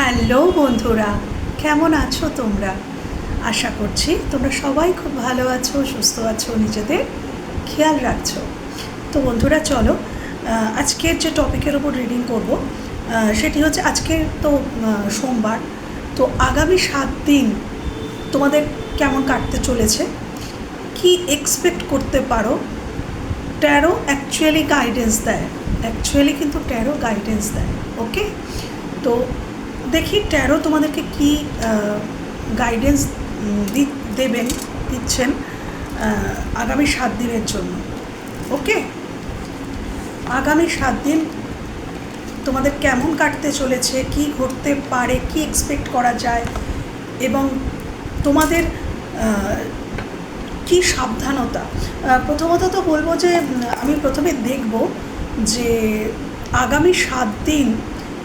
Hello বন্ধুরা, কেমন আছো তোমরা? আশা করছি তোমরা সবাই খুব ভালো আছো, সুস্থ আছো, নিজেদের খেয়াল রাখছো। তো বন্ধুরা চলো, আজকের যে টপিকের ওপর রিডিং করব সেটি হচ্ছে আজকে তো সোমবার। তো আগামী 7 দিন তোমাদের কেমন কাটতে চলেছে, কি এক্সপেক্ট করতে পারো। ট্যারো অ্যাকচুয়ালি গাইডেন্স দেয়, কিন্তু ট্যারো গাইডেন্স দেয়। ওকে, তো দেখি ট্যারো তোমাদেরকে কি গাইডেন্স দিচ্ছেন আগামী 7 দিনের জন্য। ওকে, আগামী 7 দিন তোমাদের কেমন কাটতে চলেছে, কি ঘটতে পারে, কি এক্সপেক্ট করা যায়, এবং তোমাদের কি সাবধানতা। প্রথমত তো বলবো যে আমি প্রথমে দেখব যে আগামী 7 দিন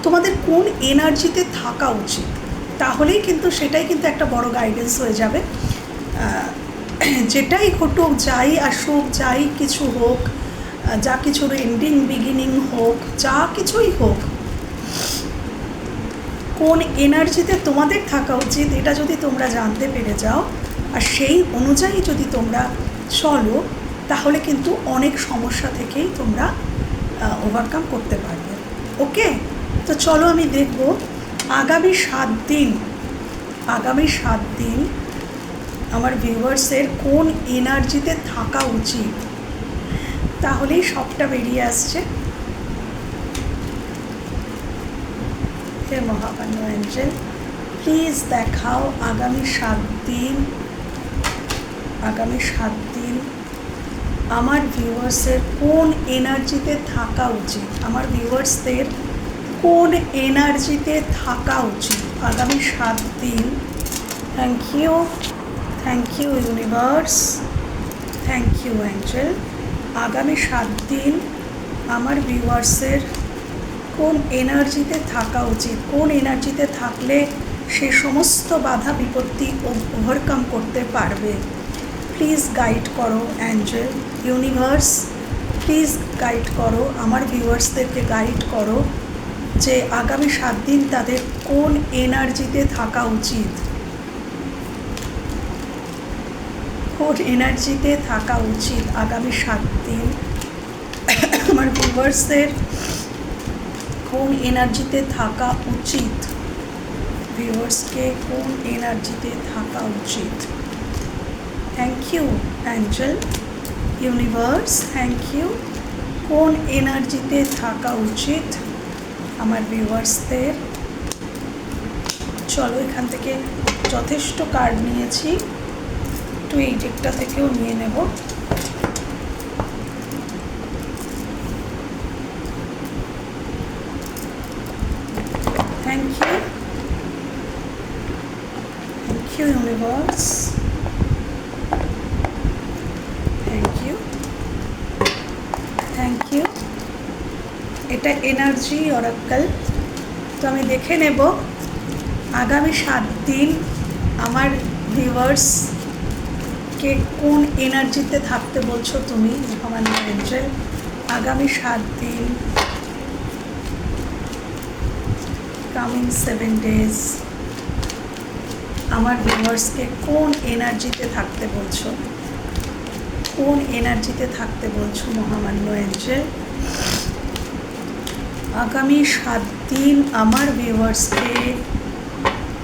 তোমাদের কোন এনার্জিতে থাকা উচিত, তাহলেই কিন্তু সেটাই কিন্তু একটা বড় গাইডেন্স হয়ে যাবে। যেটাই ঘটুক, যাই আসুক, যাই কিছু হোক, যা কিছুর এন্ডিং বিগিনিং হোক, যা কিছুই হোক, কোন এনার্জিতে তোমাদের থাকা উচিত এটা যদি তোমরা জানতে পেরে যাও আর সেই অনুযায়ী যদি তোমরা চলো, তাহলে কিন্তু অনেক সমস্যা থেকেই তোমরা ওভারকাম করতে পারবে। ওকে, তো চলো আমি দেখব আগামী 7 দিন আমার ভিউয়ার্সের কোন এনার্জিতে থাকা উচিত, তাহলেই সবটা বেরিয়ে আসছে। হে মহামান্য অ্যাঞ্জেল, প্লিজ দেখাও আগামী 7 দিন আমার ভিউয়ার্সের কোন এনার্জিতে থাকা উচিত, আমার ভিউয়ার্সদের কোন এনার্জিতে থাকা উচিত আগামী 7 দিন। Thank you universe, thank you angel. আগামী 7 দিন আমার ভিউয়ার্সের কোন এনার্জিতে থাকা উচিত, কোন এনার্জিতে থাকলে সে সমস্ত বাধা বিপত্তি ওভারকাম করতে পারবে। প্লিজ গাইড করো অ্যাঞ্জেল, ইউনিভার্স, প্লিজ গাইড করো আমার ভিউয়ার্সদেরকে, গাইড করো যে আগামী 7 দিন তাদের কোন এনার্জিতে থাকা উচিত, আগামী 7 দিন আমার ভিউয়ার্সদের কোন এনার্জিতে থাকা উচিত, ভিউয়ার্সকে কোন এনার্জিতে থাকা উচিত। Thank you angel, universe, thank you. কোন এনার্জিতে থাকা উচিত আমার ভিউয়ার্সদের। চলো, এখান থেকে যথেষ্ট কার্ড নিয়েছি, একটু এই ডেকটা থেকেও নিয়ে নেব। Thank you universe, thank you. এটা এনার্জি অরাকল। তো আমি দেখে নেব আগামী 7 দিন আমার ভিউয়ার্সকে কোন এনার্জিতে থাকতে বলছো তুমি মহামান্য অ্যাঞ্জেল। আগামী 7 দিন, কামিং 7 ডেজ আমার ভিউয়ার্সকে কোন এনার্জিতে থাকতে বলছো, মহামান্য অ্যাঞ্জেল। আগামী 7 দিন আমার ভিউয়ার্সকে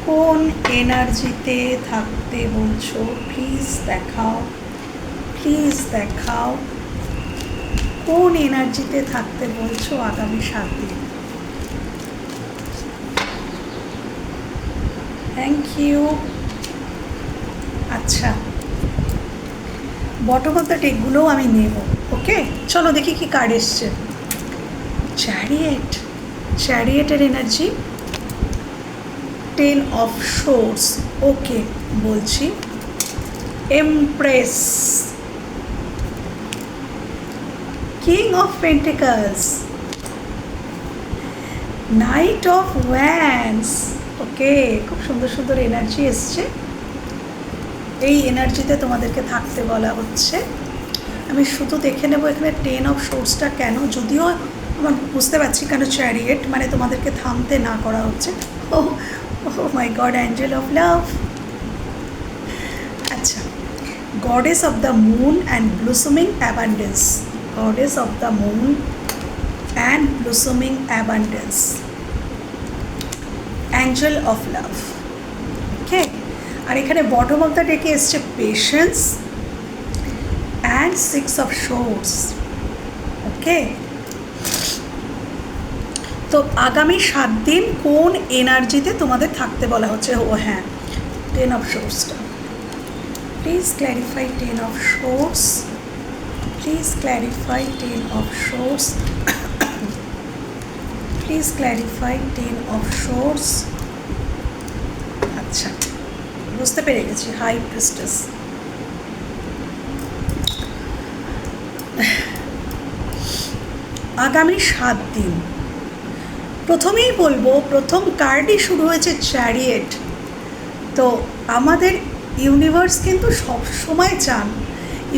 কোন এনার্জিতে থাকতে বলছো, প্লিজ দেখাও কোন এনার্জিতে থাকতে বলছো আগামী 7 দিন। Thank you. আচ্ছা, বটম অফ দ্য ডেকগুলোও আমি নেব। ওকে, চলো দেখি কি কার্ড এসছে। চ্যারিয়েটের এনার্জি, 10 অফ সোর্স। ওকে, বলছি empress, king of pentacles, knight of wands. Okay, খুব সুন্দর সুন্দর এনার্জি এসছে। এই এনার্জিতে তোমাদেরকে থাকতে বলা হচ্ছে। আমি শুধু দেখে নেব এখানে 10 অফ সোর্সটা কেন, যদিও আমার বুঝতে পারছি কেন চ্যারিয়েট, মানে তোমাদেরকে থামতে না করা হচ্ছে। Oh my god, angel of love. আচ্ছা, goddess of the moon and blossoming abundance, goddess of the moon and blossoming abundance, angel of love. Okay, আর এখানে বটম অফ দ্য ডেকে এসছে patience and 6 of swords. Okay, তো আগামী 7 দিন কোন এনার্জিতে তোমাদের থাকতে বলা হচ্ছে? ও হ্যাঁ, 10 অফ সোর্সটা please clarify. 10 of source, please clarify 10 of source, please clarify 10 of source. আচ্ছা, বুঝতে পেরে গেছি। হাই প্রিস্টেস, আগামী 7 দিন। প্রথমেই বলবো, প্রথম কার্ডই শুরু হয়েছে চ্যারিয়েট। তো আমাদের ইউনিভার্স কিন্তু সবসময় চান,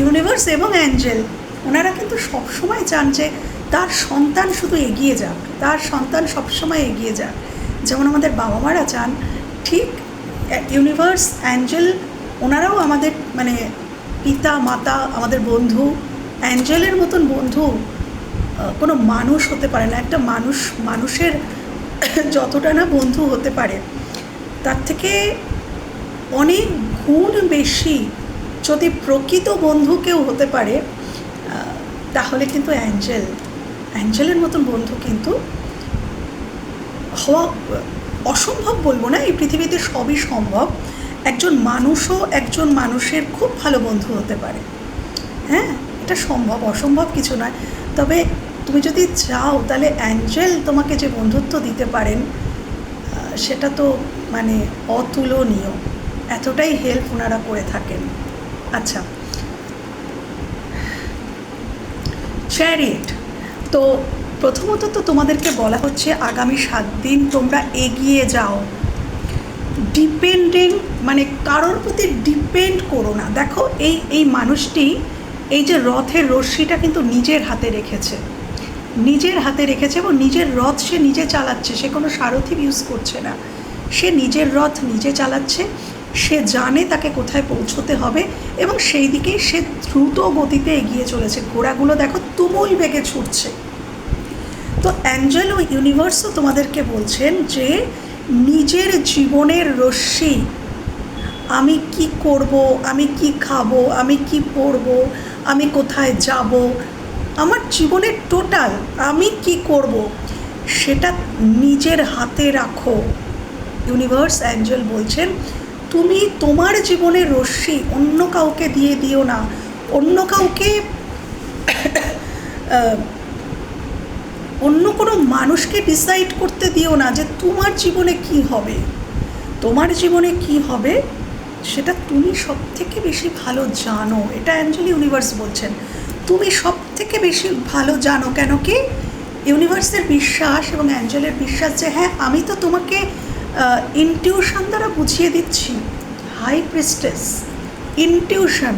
ইউনিভার্স এবং অ্যাঞ্জেল ওনারা কিন্তু সবসময় চান যে তার সন্তান শুধু এগিয়ে যাক, তার সন্তান সবসময় এগিয়ে যাক। যেমন আমাদের বাবা মারা চান, ঠিক ইউনিভার্স অ্যাঞ্জেল ওনারাও আমাদের মানে পিতা মাতা, আমাদের বন্ধু। অ্যাঞ্জেলের মতন বন্ধু কোনো মানুষ হতে পারে না। একটা মানুষের যতটা না বন্ধু হতে পারে, তার থেকে অনেক গুণ বেশি যদি প্রকৃত বন্ধু কেউ হতে পারে, তাহলে কিন্তু অ্যাঞ্জেলের মতন বন্ধু কিন্তু হওয়া অসম্ভব বলবো না। এই পৃথিবীতে সবই সম্ভব। একজন মানুষও একজন মানুষের খুব ভালো বন্ধু হতে পারে। হ্যাঁ, এটা সম্ভব, অসম্ভব কিছু নয়। তবে তুমি যদি চাও তাহলে অ্যাঞ্জেল তোমাকে যে বন্ধুত্ব দিতে পারেন সেটা তো মানে অতুলনীয়, এতটাই হেল্প ওনারা করে থাকেন। আচ্ছা, চ্যারিয়েট। তো প্রথমত তো তোমাদেরকে বলা হচ্ছে আগামী 7 দিন তোমরা এগিয়ে যাও। ডিপেন্ডিং মানে কারোর প্রতি ডিপেন্ড করো না। দেখো এই মানুষটি এই যে রথের রশ্মিটা কিন্তু নিজের হাতে রেখেছে, নিজের হাতে রেখেছে এবং নিজের রথ সে নিজে চালাচ্ছে। সে কোনো সারথি ইউজ করছে না, সে নিজের রথ নিজে চালাচ্ছে। সে জানে তাকে কোথায় পৌঁছতে হবে এবং সেই দিকেই সে দ্রুত গতিতে এগিয়ে চলেছে। ঘোড়াগুলো দেখো তুমুল বেগে ছুটছে। তো অ্যাঞ্জেল ও ইউনিভার্সও তোমাদেরকে বলছেন যে নিজের জীবনের রশ্মি, আমি কি করব, আমি কি খাবো, আমি কি পরবো, আমি কোথায় যাব, আমার জীবনের টোটাল আমি কি করব, সেটা নিজের হাতে রাখো। ইউনিভার্স অ্যাঞ্জেল বলছেন তুমি তোমার জীবনের রশ্মি অন্য কাউকে দিয়ে দিও না, অন্য কাউকে অন্য কোনো মানুষকে ডিসাইড করতে দিও না যে তোমার জীবনে কি হবে। তোমার জীবনে কি হবে সেটা তুমি সব থেকে বেশি ভালো জানো। এটা অ্যাঞ্জেল ইউনিভার্স বলছেন, তুমি সব থেকে বেশি ভালো জানো। কেন কি ইউনিভার্সের বিশ্বাস এবং অ্যাঞ্জেলের বিশ্বাস যে হ্যাঁ আমি তো তোমাকে ইনটিউশন দ্বারা বুঝিয়ে দিচ্ছি। High priestess, intuition.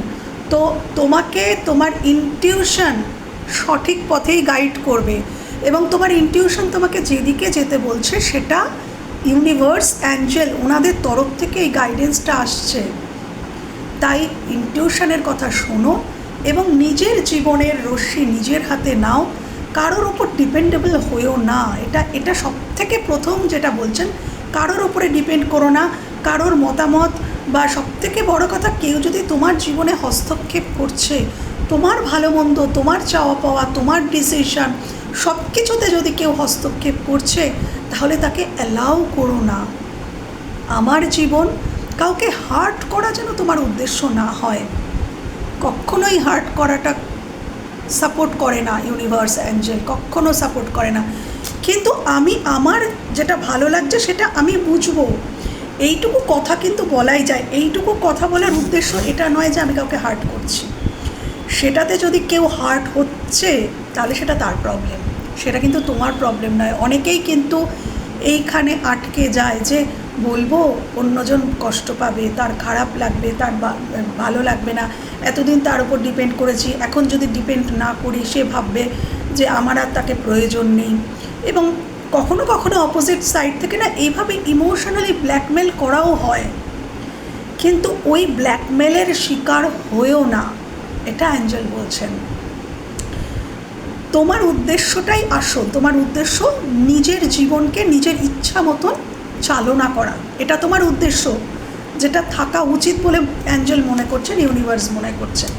তো তোমাকে তোমার ইনটিউশন সঠিক পথেই গাইড করবে এবং তোমার ইনটিউশন তোমাকে যেদিকে যেতে বলছে সেটা ইউনিভার্স অ্যাঞ্জেল ওনাদের তরফ থেকে এই গাইডেন্সটা আসছে। তাই ইনটিউশনের কথা শোনো এবং নিজের জীবনের রশ্মি নিজের হাতে নাও, কারোর ওপর ডিপেন্ডেবল হয়েও না। এটা সব থেকে প্রথম যেটা বলছেন, কারোর ওপরে ডিপেন্ড করো না, কারোর মতামত বা সবথেকে বড় কথা কেউ যদি তোমার জীবনে হস্তক্ষেপ করছে, তোমার ভালো মন্দ, তোমার চাওয়া পাওয়া, তোমার ডিসিশন সব কিছুতে যদি কেউ হস্তক্ষেপ করছে তাহলে তাকে অ্যালাউ করো না। আমার জীবন কাউকে হার্ট করা যেন তোমার উদ্দেশ্য না হয়, কখনোই হার্ট করাটা সাপোর্ট করে না ইউনিভার্স অ্যাঞ্জেল, কখনো সাপোর্ট করে না। কিন্তু আমি আমার যেটা ভালো লাগছে সেটা আমি বুঝবো, এইটুকু কথা কিন্তু বলাই যায়। এইটুকু কথা বলার উদ্দেশ্য এটা নয় যে আমি কাউকে হার্ট করছি। সেটাতে যদি কেউ হার্ট হচ্ছে তাহলে সেটা তার প্রবলেম, সেটা কিন্তু তোমার প্রবলেম নয়। অনেকেই কিন্তু এইখানে আটকে যায় যে বলবো অন্যজন কষ্ট পাবে, তার খারাপ লাগবে, তার ভালো লাগবে না, এতদিন তার উপর ডিপেন্ড করেছি, এখন যদি ডিপেন্ড না করি সে ভাববে যে আমার আর তাকে প্রয়োজন নেই। এবং কখনো কখনো অপোজিট সাইড থেকে না এইভাবে ইমোশনালি ব্ল্যাকমেল করাও হয়, কিন্তু ওই ব্ল্যাকমেলের শিকার হয়েও না, এটা অ্যাঞ্জেল বলছেন। তোমার উদ্দেশ্যটাই আসল, তোমার উদ্দেশ্য নিজের জীবনকে নিজের ইচ্ছা মতন চালনা করা, এটা তোমার উদ্দেশ্য, যেটা থাকা উচিত বলে অ্যাঞ্জেল মনে করছেন, ইউনিভার্স মনে করছেন।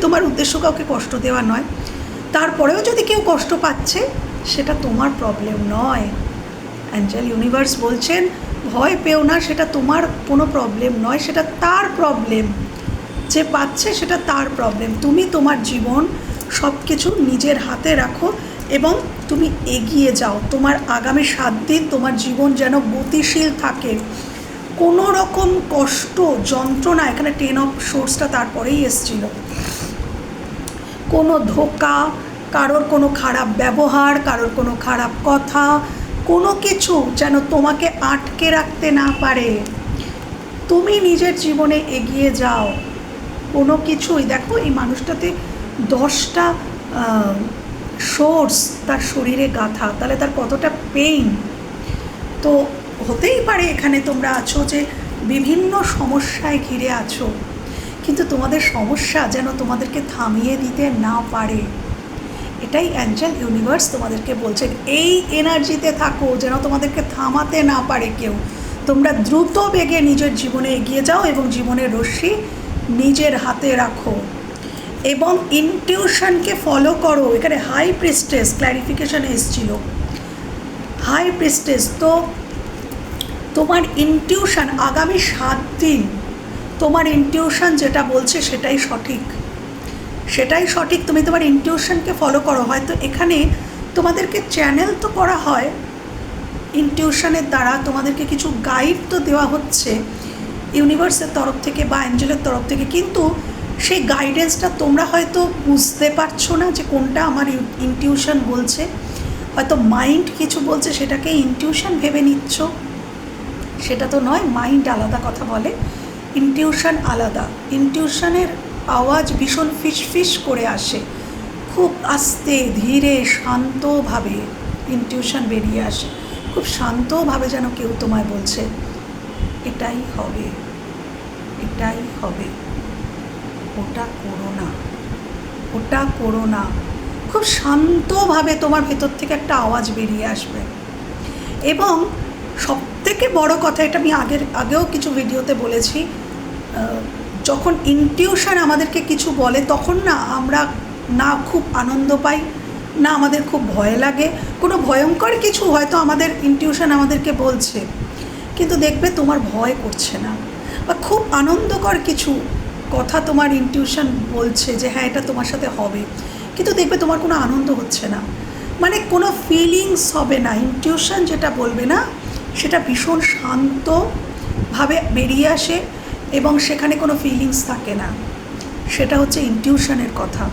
তোমার উদ্দেশ্য কাউকে কষ্ট দেওয়া নয়। তারপরেও যদি কেউ কষ্ট পাচ্ছে সেটা তোমার প্রবলেম নয়। অ্যাঞ্জেল ইউনিভার্স বলছেন ভয় পেও না, সেটা তোমার কোনো প্রবলেম নয়, সেটা তার প্রবলেম। যে পাচ্ছে সেটা তার প্রবলেম। তুমি তোমার জীবন সব কিছু নিজের হাতে রাখো এবং তুমি এগিয়ে যাও। তোমার আগামী 7 দিন তোমার জীবন যেন গতিশীল থাকে। কোনো রকম কষ্ট যন্ত্রণা, এখানে 10 অফ সোর্সটা তারপরেই এসছিল, কোনো ধোঁকা, কারোর কোনো খারাপ ব্যবহার, কারোর কোনো খারাপ কথা, কোনো কিছু যেন তোমাকে আটকে রাখতে না পারে। তুমি নিজের জীবনে এগিয়ে যাও। কোনো কিছুই, দেখো এই মানুষটাতে 10টা সোর্স তার শরীরে গাঁথা, তাহলে তার কতটা পেইন। তো হতেই পারে এখানে তোমরা আছো যে বিভিন্ন সমস্যায় ঘিরে আছো, কিন্তু তোমাদের সমস্যা যেন তোমাদেরকে থামিয়ে দিতে না পারে। এটাই অ্যাঞ্জেল ইউনিভার্স তোমাদেরকে বলছেন। এই এনার্জিতে থাকো যেন তোমাদেরকে থামাতে না পারে কেউ। তোমরা দ্রুত বেগে নিজের জীবনে এগিয়ে যাও এবং জীবনের রশ্মি নিজের হাতে রাখো এবং ইনটিউশনকে ফলো করো। এখানে হাই প্রিস্টেস ক্ল্যারিফিকেশন এসেছিল, হাই প্রিস্টেস। তো তোমার ইনটিউশন আগামী 7 দিন, তোমার ইনটিউশন যেটা বলছে সেটাই সঠিক, সেটাই সঠিক। তুমি তোমার ইনটিউশনকে ফলো করো। হয়তো এখানে তোমাদেরকে চ্যানেল তো করা হয় ইনটিউশনের দ্বারা, তোমাদেরকে কিছু গাইড তো দেওয়া হচ্ছে ইউনিভার্সের তরফ থেকে বা অ্যাঞ্জেলের তরফ থেকে, কিন্তু সেই গাইডেন্সটা তোমরা হয়তো বুঝতে পারছো না যে কোনটা আমার ইনটিউশন বলছে। হয়তো মাইন্ড কিছু বলছে, সেটাকে ইনটিউশন ভেবে নিচ্ছ, সেটা তো নয়। মাইন্ড আলাদা কথা বলে, ইনটিউশন আলাদা। ইনটিউশনের আওয়াজ ভীষণ ফিসফিস করে আসে, খুব আস্তে ধীরে শান্তভাবে ইনটিউশন বেরিয়ে আসে, খুব শান্তভাবে যেন কেউ তোমায় বলছে এটাই হবে, এটাই হবে, ওটা করো না, ওটা করো না। খুব শান্তভাবে তোমার ভেতর থেকে একটা আওয়াজ বেরিয়ে আসবে। এবং সবথেকে বড় কথা, এটা আমি আগেও কিছু ভিডিওতে বলেছি, যখন ইনটিউশন আমাদেরকে কিছু বলে তখন না আমরা না খুব আনন্দ পাই, না আমাদের খুব ভয় লাগে। কোনো ভয়ঙ্কর কিছু হয়তো আমাদের ইনটিউশন আমাদেরকে বলছে, কিন্তু দেখবে তোমার ভয় করছে না। বা খুব আনন্দকর কিছু কথা তোমার ইনটিউশন বলছে যে হ্যাঁ এটা তোমার সাথে হবে, কিন্তু দেখবে তোমার কোনো আনন্দ হচ্ছে না, মানে কোনো ফিলিংস হবে না। ইনটিউশন যেটা বলবে না সেটা ভীষণ শান্তভাবে বেরিয়ে আসে এবং সেখানে কোনো ফিলিংস থাকে না। সেটা হচ্ছে ইনটিউশনের কথা।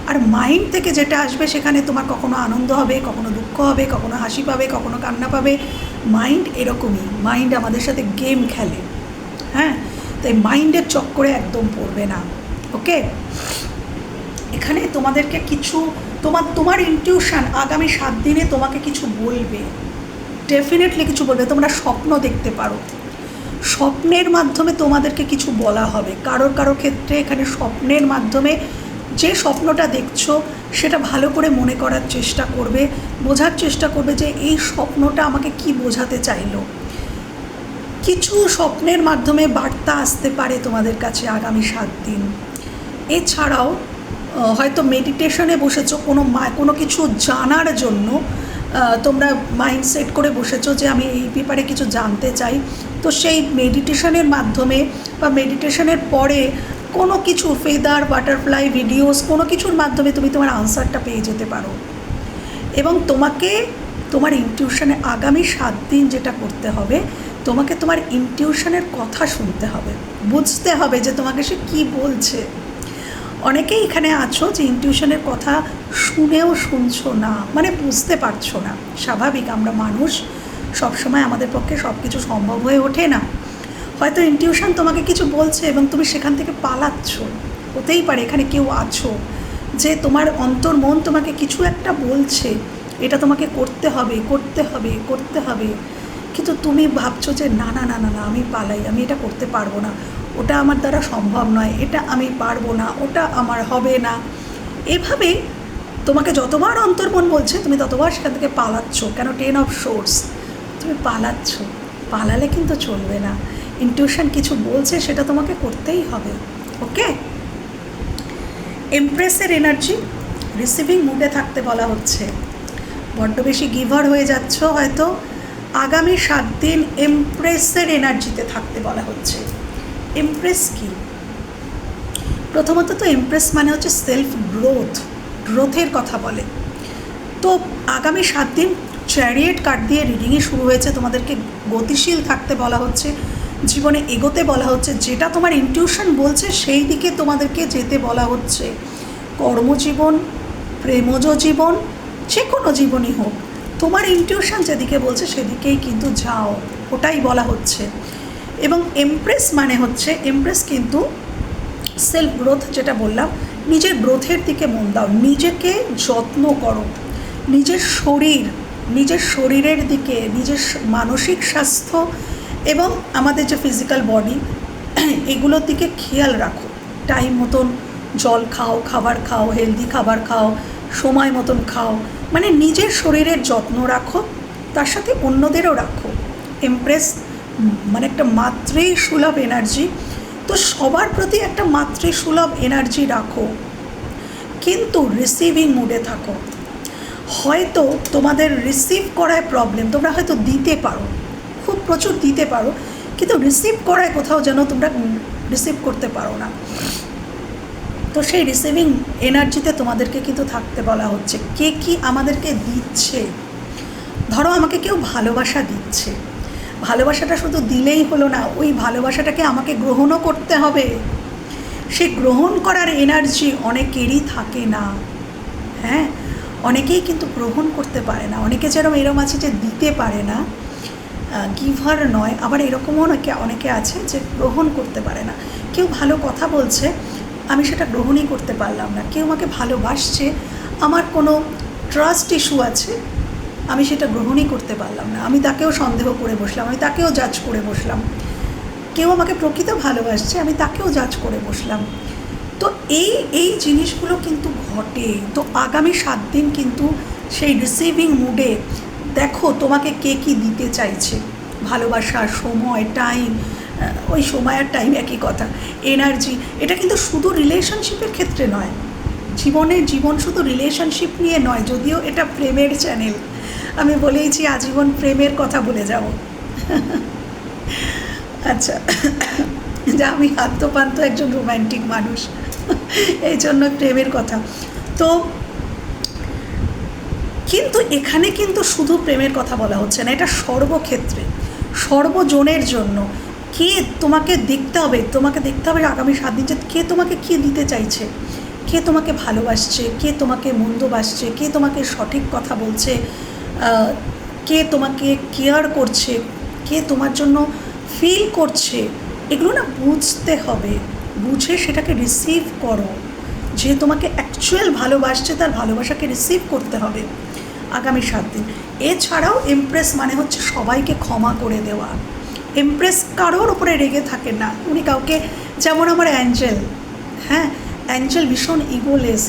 আর মাইন্ড থেকে যেটা আসবে সেখানে তোমার কখনো আনন্দ হবে, কখনো দুঃখ হবে, কখনো হাসি পাবে, কখনো কান্না পাবে। মাইন্ড এরকমই, মাইন্ড আমাদের সাথে গেম খেলে। হ্যাঁ, তাই মাইন্ডের চক্করে একদম পড়বে না। ওকে, এখানে তোমাদেরকে কিছু তোমার ইনটিউশন আগামী 7 দিনে তোমাকে কিছু বলবে, ডেফিনেটলি কিছু বলবে। তোমরা স্বপ্ন দেখতে পারো, স্বপ্নের মাধ্যমে তোমাদেরকে কিছু বলা হবে। কারোর ক্ষেত্রে এখানে স্বপ্নের মাধ্যমে যে স্বপ্নটা দেখছো সেটা ভালো করে মনে করার চেষ্টা করবে, বোঝার চেষ্টা করবে যে এই স্বপ্নটা আমাকে কি বোঝাতে চাইলো। কিছু স্বপ্নের মাধ্যমে বার্তা আসতে পারে তোমাদের কাছে আগামী 7 দিন। এছাড়াও হয়তো মেডিটেশনে বসেছো, কোনো কিছু জানার জন্য তোমরা মাইন্ড সেট করে বসেছো যে আমি এই ব্যাপারে কিছু জানতে চাই। তো সেই মেডিটেশনের মাধ্যমে বা মেডিটেশনের পরে কোনো কিছু ফেদার, বাটারফ্লাই ভিডিওস, কোনো কিছুর মাধ্যমে তুমি তোমার আনসারটা পেয়ে যেতে পারো। এবং তোমাকে তোমার ইনটিউশনে আগামী 7 দিন যেটা করতে হবে, তোমাকে তোমার ইনটিউশনের কথা শুনতে হবে, বুঝতে হবে যে তোমাকে সে কী বলছে। অনেকেই এখানে আছো যে ইনটিউশনের কথা শুনেও শুনছো না, মানে বুঝতে পারছো না। স্বাভাবিক, আমরা মানুষ, সবসময় আমাদের পক্ষে সব কিছু সম্ভব হয়ে ওঠে না। হয়তো ইনটিউশন তোমাকে কিছু বলছে এবং তুমি সেখান থেকে পালাচ্ছ। হতেই পারে এখানে কেউ আছো যে তোমার অন্তর মন তোমাকে কিছু একটা বলছে, এটা তোমাকে করতে হবে করতে হবে করতে হবে, কিন্তু তুমি ভাবছো যে না না না না না আমি পালাই, আমি এটা করতে পারবো না, ওটা আমার দ্বারা সম্ভব নয়, এটা আমি পারবো না, ওটা আমার হবে না। এভাবে তোমাকে যতবার অন্তর্মন বলছে তুমি ততবার সেখান থেকে পালাচ্ছ। কেন? 10 অফ সোর্স, তুমি পালাচ্ছ। পালালে কিন্তু চলবে না। ইনটিউশন কিছু বলছে, সেটা তোমাকে করতেই হবে। ওকে? এমপ্রেসের এনার্জি, রিসিভিং মুডে থাকতে বলা হচ্ছে। বড্ড বেশি গিভার হয়ে যাচ্ছ হয়তো, আগামী 7 দিন এমপ্রেসের এনার্জিতে থাকতে বলা হচ্ছে। এমপ্রেস কি? প্রথমত তো এমপ্রেস মানে হচ্ছে সেলফ গ্রোথের কথা বলে। তো আগামী 7 দিন চ্যারিয়েট কার্ড দিয়ে রিডিংই শুরু হয়েছে, তোমাদেরকে গতিশীল থাকতে বলা হচ্ছে, জীবনে এগোতে বলা হচ্ছে, যেটা তোমার ইনটিউশন বলছে সেই দিকে তোমাদেরকে যেতে বলা হচ্ছে। কর্মজীবন, প্রেমজ জীবন, যে কোনো জীবনই হোক, তোমার ইনটিউশন যেদিকে বলছে সেদিকেই কিন্তু যাও, ওটাই বলা হচ্ছে। এবং এমপ্রেস মানে হচ্ছে, এমপ্রেস কিন্তু সেলফ গ্রোথ, যেটা বললাম, নিজের গ্রোথের দিকে মন দাও, নিজেকে যত্ন করো, নিজের শরীরের দিকে, নিজের মানসিক স্বাস্থ্য এবং আমাদের যে ফিজিক্যাল বডি, এগুলোর দিকে খেয়াল রাখো। টাইম মতন জল খাও, খাবার খাও, হেলদি খাবার খাও, সময় মতন খাও, মানে নিজের শরীরের যত্ন রাখো, তার সাথে অন্যদেরও রাখো। এমপ্রেস মানে একটা মাতৃসুলভ এনার্জি, তো সবার প্রতি একটা মাতৃসুলভ এনার্জি রাখো, কিন্তু রিসিভিং মুডে থাকো। হয়তো তোমাদের রিসিভ করায় প্রবলেম, তোমরা হয়তো দিতে পারো, খুব প্রচুর দিতে পারো, কিন্তু রিসিভ করায় কোথাও যেন তোমরা রিসিভ করতে পারো না। তো সেই রিসিভিং এনার্জিতে তোমাদেরকে কিন্তু থাকতে বলা হচ্ছে। কে কি আমাদেরকে দিচ্ছে? ধরো আমাকে কেউ ভালোবাসা দিচ্ছে, ভালোবাসাটা শুধু দিলেই হলো না, ওই ভালোবাসাটাকে আমাকে গ্রহণও করতে হবে। সে গ্রহণ করার এনার্জি অনেকেরই থাকে না। হ্যাঁ, অনেকেই কিন্তু গ্রহণ করতে পারে না। অনেকে যেরকম এরকম আছে যে দিতে পারে না, গিভার নয়, আবার এরকমও অনেকে আছে যে গ্রহণ করতে পারে না। কেউ ভালো কথা বলছে, আমি সেটা গ্রহণই করতে পারলাম না। কেউ আমাকে ভালোবাসছে, আমার কোনো ট্রাস্ট ইস্যু আছে, আমি সেটা গ্রহণই করতে পারলাম না, আমি তাকেও সন্দেহ করে বসলাম, আমি তাকেও জাজ করে বসলাম। কেউ আমাকে প্রকৃত ভালোবাসছে, আমি তাকেও জাজ করে বসলাম। তো এই জিনিসগুলো কিন্তু ঘটে। তো আগামী 7 দিন কিন্তু সেই রিসিভিং মুডে দেখো তোমাকে কে কী দিতে চাইছে। ভালোবাসা, সময়, টাইম, ওই সময় আর টাইম একই কথা, এনার্জি। এটা কিন্তু শুধু রিলেশনশিপের ক্ষেত্রে নয়, জীবন শুধু রিলেশনশিপ নিয়ে নয়, যদিও এটা প্রেমের চ্যানেল, আমি বলেইছি আজীবন প্রেমের কথা বলে যাব। আচ্ছা, যা আমি আদ্যপান্ত একজন রোম্যান্টিক মানুষ, এই জন্য প্রেমের কথা। তো কিন্তু এখানে কিন্তু শুধু প্রেমের কথা বলা হচ্ছে না, এটা সর্বক্ষেত্রে, সর্বজনের জন্য। কে তোমাকে দেখতে হবে, আগামী 7 দিন যে কে তোমাকে কী দিতে চাইছে, কে তোমাকে ভালোবাসছে, কে তোমাকে মন্দবাসছে, কে তোমাকে সঠিক কথা বলছে, কে তোমাকে কেয়ার করছে, কে তোমার জন্য ফিল করছে, এগুলো না বুঝতে হবে। বুঝে সেটাকে রিসিভ করো। যে তোমাকে অ্যাকচুয়াল ভালোবাসছে তার ভালোবাসাকে রিসিভ করতে হবে আগামী 7 দিন। এছাড়াও এমপ্রেস মানে হচ্ছে সবাইকে ক্ষমা করে দেওয়া। এমপ্রেস কারোর ওপরে রেগে থাকেন না, উনি কাউকে, যেমন আমার অ্যাঞ্জেল, হ্যাঁ, অ্যাঞ্জেল ভীষণ ইগোলেস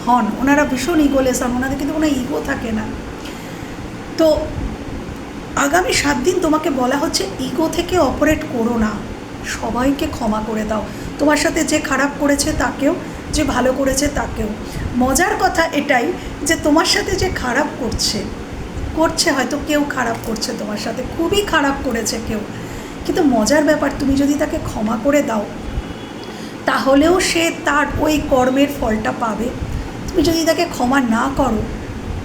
হন, ওনারা ভীষণ ইগোলেস হন, ওনাদের কিন্তু কোনো ইগো থাকে না। তো আগামী 7 দিন তোমাকে বলা হচ্ছে ইগো থেকে অপারেট করো না, সবাইকে ক্ষমা করে দাও। তোমার সাথে যে খারাপ করেছে তাকেও, যে ভালো করেছে তাকেও। মজার কথা এটাই যে তোমার সাথে যে খারাপ করছে হয়তো কেউ খারাপ করছে তোমার সাথে, খুবই খারাপ করেছে কেউ, কিন্তু মজার ব্যাপার, তুমি যদি তাকে ক্ষমা করে দাও তাহলেও সে তার ওই কর্মের ফলটা পাবে। তুমি যদি তাকে ক্ষমা না করো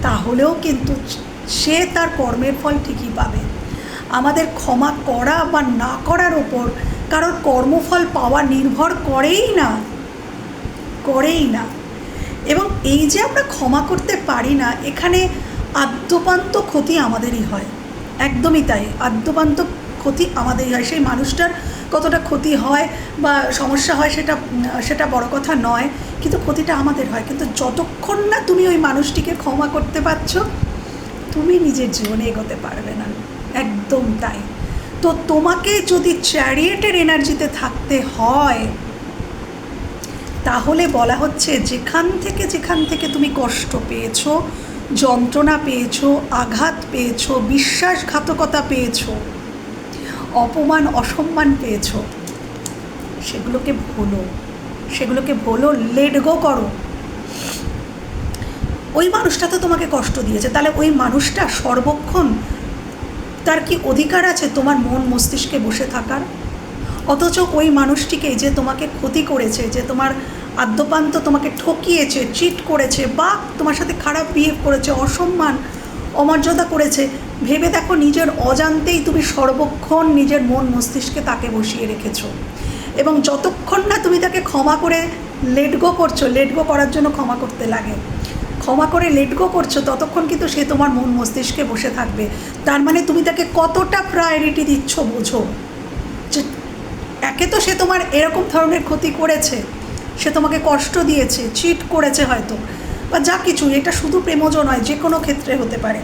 তাহলেও কিন্তু সে তার কর্মের ফল ঠিকই পাবে। আমাদের ক্ষমা করা বা না করার ওপর কারোর কর্মফল পাওয়া নির্ভর করেই না। এবং এই যে আমরা ক্ষমা করতে পারি না, এখানে আদ্যপান্ত ক্ষতি আমাদেরই হয়, একদমই তাই, আদ্যপান্ত ক্ষতি আমাদেরই হয়। সেই মানুষটার কতটা ক্ষতি হয় বা সমস্যা হয় সেটা বড় কথা নয়, কিন্তু ক্ষতিটা আমাদের হয়। কিন্তু যতক্ষণ না তুমি ওই মানুষটিকে ক্ষমা করতে পারছো, তুমি নিজের জীবনে এগোতে পারবে না। একদম তাই। তো তোমাকে যদি চ্যারিয়েটের এনার্জিতে থাকতে হয়, তাহলে বলা হচ্ছে যেখান থেকে তুমি কষ্ট পেয়েছো, যন্ত্রণা পেয়েছো, আঘাত পেয়েছো, বিশ্বাসঘাতকতা পেয়েছো, অপমান অসম্মান পেয়েছো, সেগুলোকে ভোলো, লেট গো করো। ওই মানুষটা তো তোমাকে কষ্ট দিয়েছে, তাহলে ওই মানুষটা সর্বক্ষণ তার কি অধিকার আছে তোমার মন মস্তিষ্কে বসে থাকার? অথচ ওই মানুষটিকে যে তোমাকে ক্ষতি করেছে, যে তোমার আদ্যপান্ত তোমাকে ঠকিয়েছে, চিট করেছে, বা তোমার সাথে খারাপ বিহেভ করেছে, অসম্মান অমর্যাদা করেছে, ভেবে দেখো নিজের অজান্তেই তুমি সর্বক্ষণ নিজের মন মস্তিষ্কে তাকে বসিয়ে রেখেছো। এবং যতক্ষণ না তুমি তাকে ক্ষমা করে লেট গো করছো, লেট গো করার জন্য ক্ষমা করতে লাগে, ক্ষমা করে লেট গো করছো, ততক্ষণ কিন্তু সে তোমার মন মস্তিষ্কে বসে থাকবে। তার মানে তুমি তাকে কতটা প্রায়োরিটি দিচ্ছ বোঝো। যে একে তো সে তোমার এরকম ধরনের ক্ষতি করেছে, সে তোমাকে কষ্ট দিয়েছে, চিট করেছে হয়তো, বা যা কিছু, এটা শুধু প্রেমজ নয়, যে কোনো ক্ষেত্রে হতে পারে।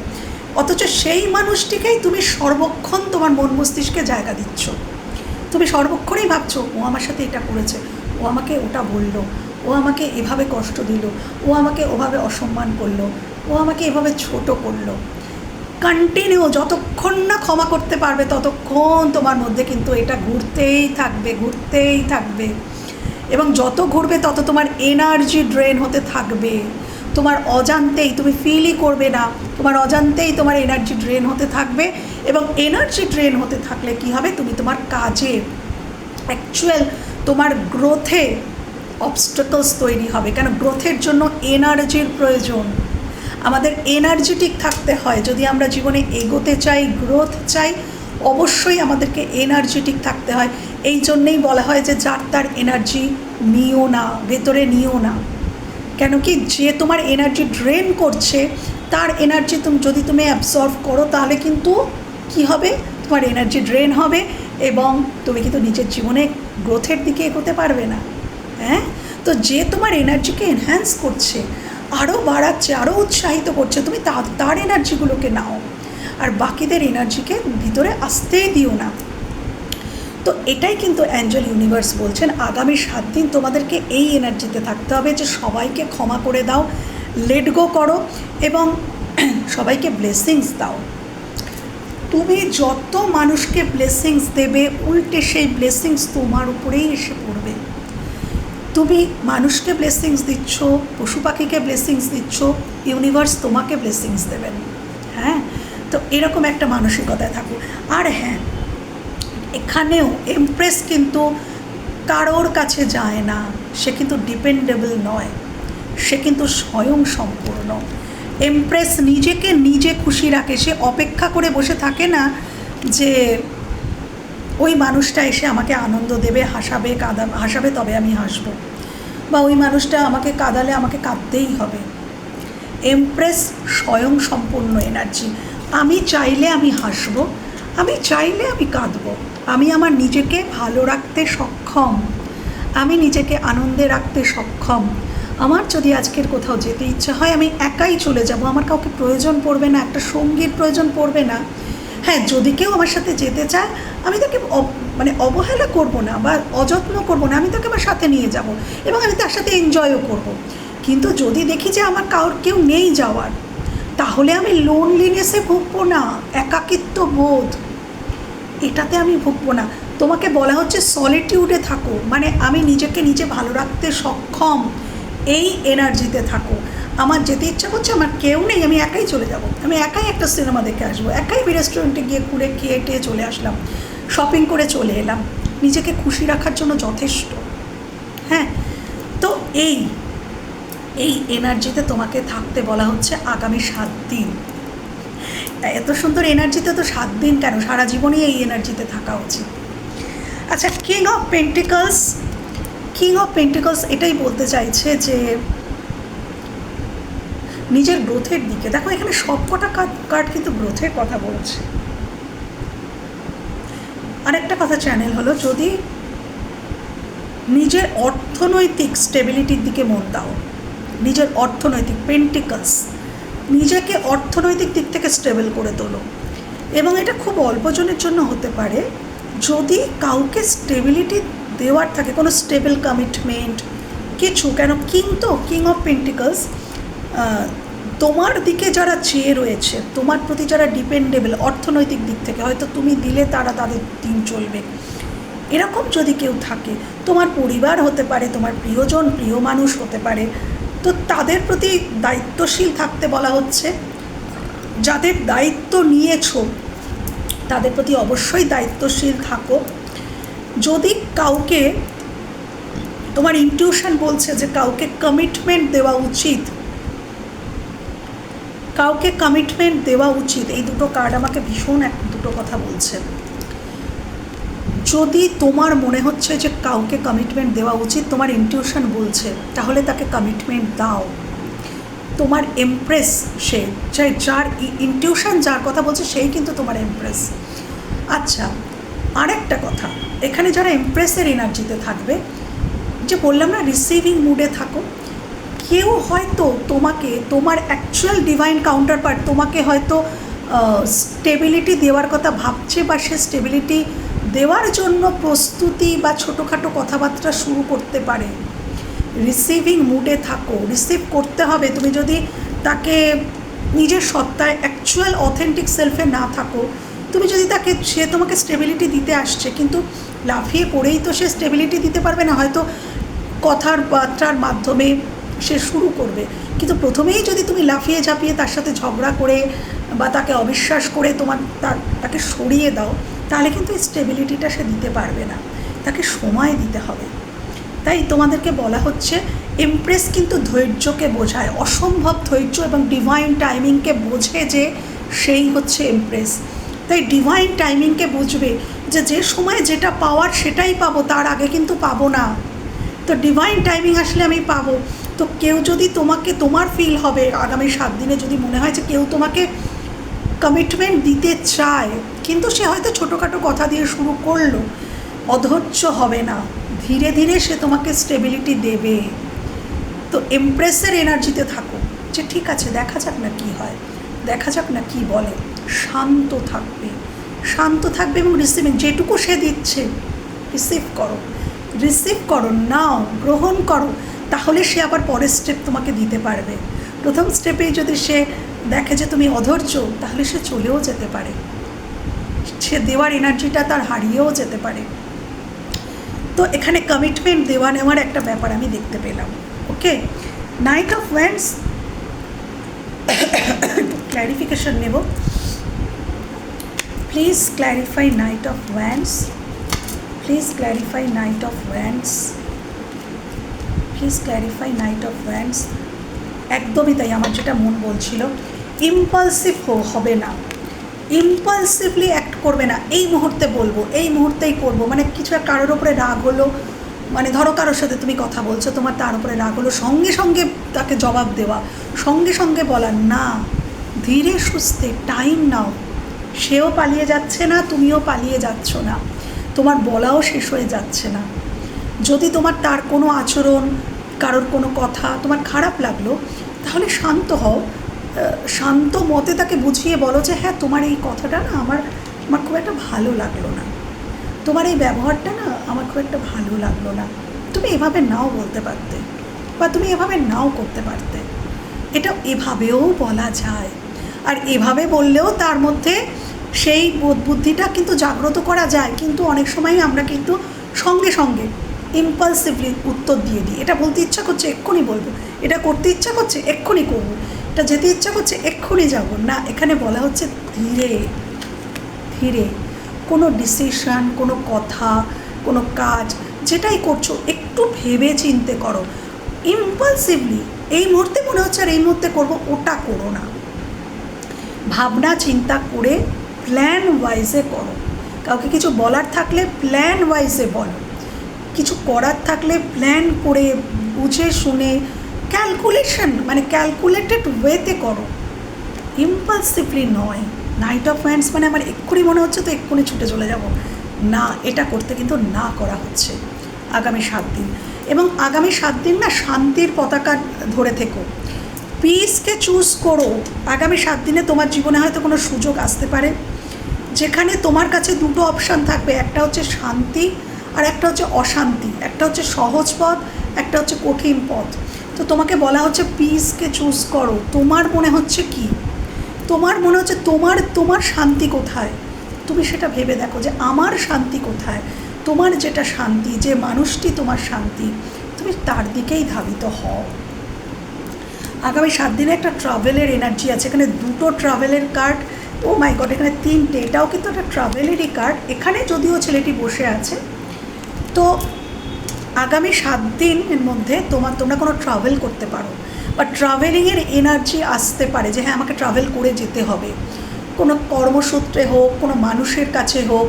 অথচ সেই মানুষটিকেই তুমি সর্বক্ষণ তোমার মন মস্তিষ্কে জায়গা দিচ্ছ। তুমি সর্বক্ষণই ভাবছো ও আমার সাথে এটা করেছে, ও আমাকে ওটা বললো, ও আমাকে এভাবে কষ্ট দিল, ও আমাকে ওভাবে অসম্মান করলো, ও আমাকে এভাবে ছোট করলো। কন্টিনিউ যতক্ষণ না ক্ষমা করতে পারবে, ততক্ষণ তোমার মধ্যে কিন্তু এটা ঘুরতেই থাকবে। এবং যত ঘুরবে তত তোমার এনার্জি ড্রেন হতে থাকবে। তোমার অজান্তেই, তুমি ফিলই করবে না, তোমার অজান্তেই তোমার এনার্জি ড্রেন হতে থাকবে। এবং এনার্জি ড্রেন হতে থাকলে কি হবে, তুমি তোমার কাজে, অ্যাকচুয়াল তোমার গ্রোথে অবস্টাকলস তৈরি হবে। কেন? গ্রোথের জন্য এনার্জির প্রয়োজন। আমাদের এনার্জেটিক থাকতে হয়। যদি আমরা জীবনে এগোতে চাই, গ্রোথ চাই, অবশ্যই আমাদেরকে এনার্জেটিক থাকতে হয়। এই জন্যেই বলা হয় যে যার তার এনার্জি নিও না, ভেতরে নিও না। কেন কি, যে তোমার এনার্জি ড্রেন করছে, তার এনার্জি যদি তুমি অ্যাবসর্ভ করো, তাহলে কিন্তু কি হবে, তোমার এনার্জি ড্রেন হবে এবং তুমি কিন্তু নিজের জীবনে গ্রোথের দিকে এগোতে পারবে না। হ্যাঁ, তো যে তোমার এনার্জিকে এনহ্যান্স করছে, আরও বাড়াচ্ছে, আরও উৎসাহিত করছে, তুমি তার এনার্জিগুলোকে নাও, আর বাকিদের এনার্জিকে ভিতরে আসতেই দিও না। তো এটাই কিন্তু অ্যাঞ্জেল ইউনিভার্স বলছেন, আগামী 7 দিন তোমাদেরকে এই এনার্জিতে থাকতে হবে যে সবাইকে ক্ষমা করে দাও, লেট গো করো এবং সবাইকে ব্লেসিংস দাও। তুমি যত মানুষকে ব্লেসিংস দেবে, উল্টে সেই ব্লেসিংস তোমার উপরেই এসে পড়বে। তুমি মানুষকে ব্লেসিংস দিচ্ছ, পশু পাখিকে ব্লেসিংস দিচ্ছ, ইউনিভার্স তোমাকে ব্লেসিংস দেবেন। হ্যাঁ, তো এরকম একটা মানসিকতায় থাকো। আর হ্যাঁ, এখানেও এমপ্রেস কিন্তু কারোর কাছে যায় না, সে কিন্তু ডিপেন্ডেবল নয়, সে কিন্তু স্বয়ং সম্পূর্ণ। এমপ্রেস নিজেকে নিজে খুশি রাখে, সে অপেক্ষা করে বসে থাকে না যে ওই মানুষটা এসে আমাকে আনন্দ দেবে, হাসাবে তবে আমি হাসবো, বা ওই মানুষটা আমাকে কাঁদালে আমাকে কাঁদতেই হবে। এমপ্রেস স্বয়ং সম্পূর্ণ এনার্জি। আমি চাইলে আমি হাসবো, আমি চাইলে আমি কাঁদবো, আমি আমার নিজেকে ভালো রাখতে সক্ষম, আমি নিজেকে আনন্দে রাখতে সক্ষম। আমার যদি আজকের কোথাও যেতে ইচ্ছা হয়, আমি একাই চলে যাব, আমার কাউকে প্রয়োজন পড়বে না, একটা সঙ্গীর প্রয়োজন পড়বে না। হ্যাঁ, যদি কেউ আমার সাথে যেতে চায়, আমি তাকে অবহেলা করব না বা অযত্ন করব না, আমি তাকে আমার সাথে নিয়ে যাব এবং আমি তার সাথে এনজয়ও করব। কিন্তু যদি দেখি যে আমার কেউ নেই যাওয়ার, তাহলে আমি লোনলিনেসে ভুগবো না, একাকিত্ব বোধ, এটাতে আমি ভুগবো না। তোমাকে বলা হচ্ছে সলিটিউডে থাকো, মানে আমি নিজেকে নিজে ভালো রাখতে সক্ষম, এই এনার্জিতে থাকো। আমার যেতে ইচ্ছা করছে, আমার কেউ নেই, আমি একাই চলে যাব, আমি একাই একটা সিনেমা দেখে আসবো, একাই রেস্টুরেন্টে গিয়ে ঘুরে খেয়ে টেয়ে চলে আসলাম, শপিং করে চলে এলাম, নিজেকে খুশি রাখার জন্য যথেষ্ট। হ্যাঁ, তো এই এনার্জিতে তোমাকে থাকতে বলা হচ্ছে আগামী 7 দিন। এত সুন্দর এনার্জিতে তো 7 দিন কেন, সারা জীবনই এই এনার্জিতে থাকা উচিত। আচ্ছা, কিং অফ পেন্টিকলস এটাই বলতে চাইছে যে নিজের গ্রোথের দিকে দেখো, এখানে সবকটা কার্ড কিন্তু গ্রোথের কথা বলছে। আরেকটা কথা চ্যানেল হলো, যদি নিজের অর্থনৈতিক স্টেবিলিটির দিকে মন দাও। নিজের অর্থনৈতিক পেন্টিকলস, নিজেকে অর্থনৈতিক দিক থেকে স্টেবল করে তোলো। এবং এটা খুব অল্পজনের জন্য হতে পারে। যদি কাউকে স্টেবিলিটি দেওয়ার থাকে, কোনো স্টেবল কমিটমেন্ট কিছু, কেন কিং অফ পেন্টিকলস, তোমার দিকে যারা চেয়ে রয়েছে, তোমার প্রতি যারা ডিপেন্ডেবল অর্থনৈতিক দিক থেকে, হয়তো তুমি দিলে তাদের দিন চলবে, এরকম যদি কেউ থাকে, তোমার পরিবার হতে পারে, তোমার প্রিয়জন, প্রিয় মানুষ হতে পারে, তো তাদের প্রতি দায়িত্বশীল থাকতে বলা হচ্ছে। যাদের দায়িত্ব নিয়েছো তাদের প্রতি অবশ্যই দায়িত্বশীল থাকো। যদি কাউকে, তোমার ইনটিউশন বলছে যে কাউকে কমিটমেন্ট দেওয়া উচিত, কাউকে কমিটমেন্ট দেওয়া উচিত, এই দুটো কার্ড আমাকে ভীষণ দুটো কথা বলছে। যদি তোমার মনে হচ্ছে যে কাউকে কমিটমেন্ট দেওয়া উচিত, তোমার ইনটিউশন বলছে, তাহলে তাকে কমিটমেন্ট দাও। তোমার এমপ্রেস সে, যার ইনটিউশন যার কথা বলছে সেই কিন্তু তোমার এমপ্রেস। আচ্ছা, আরেকটা কথা, এখানে যারা এমপ্রেসের এনার্জিতে থাকবে, যে বললাম না রিসিভিং মুডে থাকো, কেউ হয়তো তোমাকে, তোমার অ্যাকচুয়াল ডিভাইন কাউন্টার পার্ট তোমাকে হয়তো স্টেবিলিটি দেওয়ার কথা ভাবছে, বা সে স্টেবিলিটি দেওয়ার জন্য প্রস্তুতি বা ছোটোখাটো কথাবার্তা শুরু করতে পারে। রিসিভিং মুডে থাকো, রিসিভ করতে হবে। তুমি যদি তাকে নিজের সত্তায় অ্যাকচুয়াল অথেন্টিক সেলফে না থাকো, তুমি যদি তাকে, সে তোমাকে স্টেবিলিটি দিতে আসছে, কিন্তু লাফিয়ে পড়েই তো সে স্টেবিলিটি দিতে পারবে না। হয়তো কথার বার্তার মাধ্যমে সে শুরু করবে, কিন্তু প্রথমেই যদি তুমি লাফিয়ে ঝাঁপিয়ে তার সাথে ঝগড়া করে বা তাকে অবিশ্বাস করে তাকে সরিয়ে দাও, তাহলে কিন্তু এই স্টেবিলিটিটা সে দিতে পারবে না। তাকে সময় দিতে হবে। তাই তোমাদেরকে বলা হচ্ছে, এমপ্রেস কিন্তু ধৈর্যকে বোঝায়, অসম্ভব ধৈর্য এবং ডিভাইন টাইমিংকে বোঝে, যে সেই হচ্ছে এমপ্রেস। তাই ডিভাইন টাইমিংকে বুঝবে যে সময় যেটা পাওয়ার সেটাই পাবো, তার আগে কিন্তু পাবো না। তো ডিভাইন টাইমিং আসলে আমি পাবো। তো কেউ যদি তোমাকে, তোমার ফিল হবে আগামী 7 দিনে যদি মনে হয় যে কেউ তোমাকে কমিটমেন্ট দিতে চায়, কিন্তু সে হয়তো ছোটোখাটো কথা দিয়ে শুরু করলো, অধৈর্য হবে না, ধীরে ধীরে সে তোমাকে স্টেবিলিটি দেবে। তো এমপ্রেসের এনার্জিতে থাকো, যে ঠিক আছে দেখা যাক না কী হয়, দেখা যাক না কী বলে। শান্ত থাকবে, শান্ত থাকবে এবং রিসিভিং, যেটুকু সে দিচ্ছে রিসিভ করো, নাও, গ্রহণ করো। তাহলে সে আবার পরের স্টেপ তোমাকে দিতে পারবে। প্রথম স্টেপেই যদি সে দেখে যে তুমি অধৈর্য, তাহলে সে চলেও যেতে পারে, সে দেওয়ার এনার্জিটা তার হারিয়েও যেতে পারে। তো এখানে কমিটমেন্ট দেওয়া নেওয়ার একটা ব্যাপার আমি দেখতে পেলাম। ওকে, নাইট অফ ওয়ান্ডস, ক্ল্যারিফিকেশন নেব। Please clarify night of wands, please clarify night of wands, please clarify night of wands. একদমই তাই, আমার যেটা মন বলছিল, ইম্পালসিভ হবে না, ইম্পালসিভলি অ্যাক্ট করবে না। এই মুহূর্তে বলবো, এই মুহূর্তেই করবো, মানে কিছু কারোর ওপরে রাগ হলো, মানে ধরো কারোর সাথে তুমি কথা বলছো, তোমার তার উপরে রাগ হলো, সঙ্গে সঙ্গে তাকে জবাব দেওয়া, সঙ্গে সঙ্গে বলা না, ধীরে সুস্থে টাইম নাও। সেও পালিয়ে যাচ্ছে না, তুমিও পালিয়ে যাচ্ছ না, তোমার বলাও শেষ হয়ে যাচ্ছে না। যদি তোমার তার কোনো আচরণ, কারোর কোনো কথা তোমার খারাপ লাগলো, তাহলে শান্ত হও, শান্ত মতে তাকে বুঝিয়ে বলো যে হ্যাঁ, তোমার এই কথাটা না আমার খুব একটা ভালো লাগলো না, তোমার এই ব্যবহারটা না আমার খুব একটা ভালো লাগলো না, তুমি এভাবে নাও বলতে পারতে, বা তুমি এভাবে নাও করতে পারতে। এটা এভাবেও বলা যায়, আর এভাবে বললেও তার মধ্যে সেই বুদ্ধিটা কিন্তু জাগ্রত করা যায়। কিন্তু অনেক সময় আমরা কিন্তু সঙ্গে সঙ্গে ইম্পালসিভলি উত্তর দিয়ে দিই। এটা বলতে ইচ্ছা করছে এক্ষুনি বলবো, এটা করতে ইচ্ছা করছে এক্ষুনি করবো, এটা যেতে ইচ্ছা করছে এক্ষুনি যাবো না। এখানে বলা হচ্ছে ধীরে ধীরে কোনো ডিসিশন, কোনো কথা, কোনো কাজ যেটাই করছো একটু ভেবে চিন্তে করো। ইম্পালসিভলি এই মুহূর্তে মনে হচ্ছে আর এই মুহূর্তে করবো, ওটা করো না। ভাবনা চিন্তা করে প্ল্যান ওয়াইজে করো। কাউকে কিছু বলার থাকলে প্ল্যান ওয়াইজে বলো, কিছু করার থাকলে প্ল্যান করে বুঝে শুনে ক্যালকুলেশন, মানে ক্যালকুলেটেড ওয়েতে করো, ইম্পালসিভলি নয়। নাইট অফ ওয়ান্ডস মানে আমার এক্ষুনি মনে হচ্ছে তো এক্ষুনি ছুটে চলে যাব না, এটা করতে কিন্তু না করা হচ্ছে। আগামী 7 দিন। এবং আগামী 7 দিন না শান্তির পতাকা ধরে থেকো, পিসকে চুজ করো। আগামী 7 দিনে তোমার জীবনে হয়তো কোনো সুযোগ আসতে পারে যেখানে তোমার কাছে দুটো অপশান থাকবে, একটা হচ্ছে শান্তি আর একটা হচ্ছে অশান্তি, একটা হচ্ছে সহজ পথ, একটা হচ্ছে কঠিন পথ। তো তোমাকে বলা হচ্ছে পিসকে চুজ করো। তোমার মনে হচ্ছে কি? তোমার মনে হচ্ছে তোমার শান্তি কোথায়? তুমি সেটা ভেবে দেখো যে আমার শান্তি কোথায়। তোমার যেটা শান্তি, যে মানুষটি তোমার শান্তি, তুমি তার দিকেই ধাবিত হও। আগামী 7 দিনে একটা ট্রাভেলের এনার্জি আছে, এখানে দুটো ট্রাভেলের কার্ড। ও মাই গড, এখানে 3টে, এটাও কিন্তু একটা ট্রাভেলেরই কার্ড। এখানে যদিও ছেলেটি বসে আছে, তো আগামী 7 দিনের মধ্যে তোমরা কোনো ট্রাভেল করতে পারো, বা ট্রাভেলিংয়ের এনার্জি আসতে পারে যে হ্যাঁ আমাকে ট্রাভেল করে যেতে হবে। কোনো কর্মসূত্রে হোক, কোনো মানুষের কাছে হোক,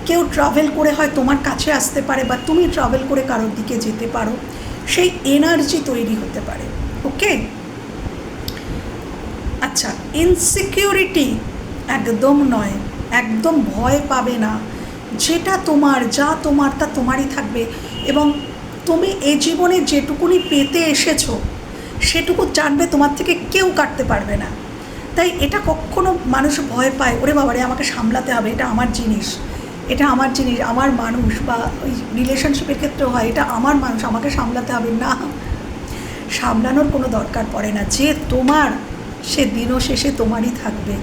কেউ ট্রাভেল করে হয় তোমার কাছে আসতে পারে, বা তুমি ট্রাভেল করে কারোর দিকে যেতে পারো, সেই এনার্জি তৈরি হতে পারে। ওকে, আচ্ছা, ইনসিকিউরিটি একদম নয়, একদম ভয় পাবে না। যেটা তোমার, যা তোমার তা তোমারই থাকবে, এবং তুমি এ জীবনে যেটুকুনি পেতে এসেছো সেটুকু জানবে তোমার থেকে কেউ কাটতে পারবে না। তাই এটা কখনো মানুষ ভয় পায়, ওরে বাবারে আমাকে সামলাতে হবে, এটা আমার জিনিস, এটা আমার জিনিস, আমার মানুষ, বা ওই রিলেশনশিপের ক্ষেত্রেও হয়, এটা আমার মানুষ, আমাকে সামলাতে হবে না। সামলানোর কোনো দরকার পড়ে না। যে তোমার, সে দিনও শেষে তোমারই থাকবে।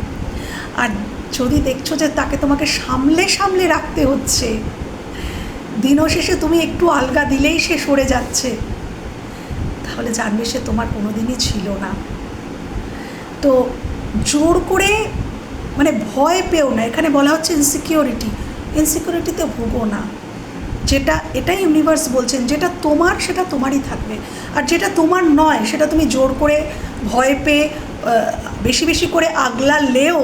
আর যদি দেখছো যে তাকে তোমাকে সামলে সামলে রাখতে হচ্ছে, দিনও শেষে তুমি একটু আলগা দিলেই সে সরে যাচ্ছে, তাহলে জানবে সে তোমার কোনো দিনই ছিল না। তো জোর করে মানে ভয় পেও না। এখানে বলা হচ্ছে ইনসিকিউরিটিতে ভুগো না। এটাই ইউনিভার্স বলছেন, যেটা তোমার সেটা তোমারই থাকবে, আর যেটা তোমার নয় সেটা তুমি জোর করে ভয় পেয়ে বেশি বেশি করে আগলালেও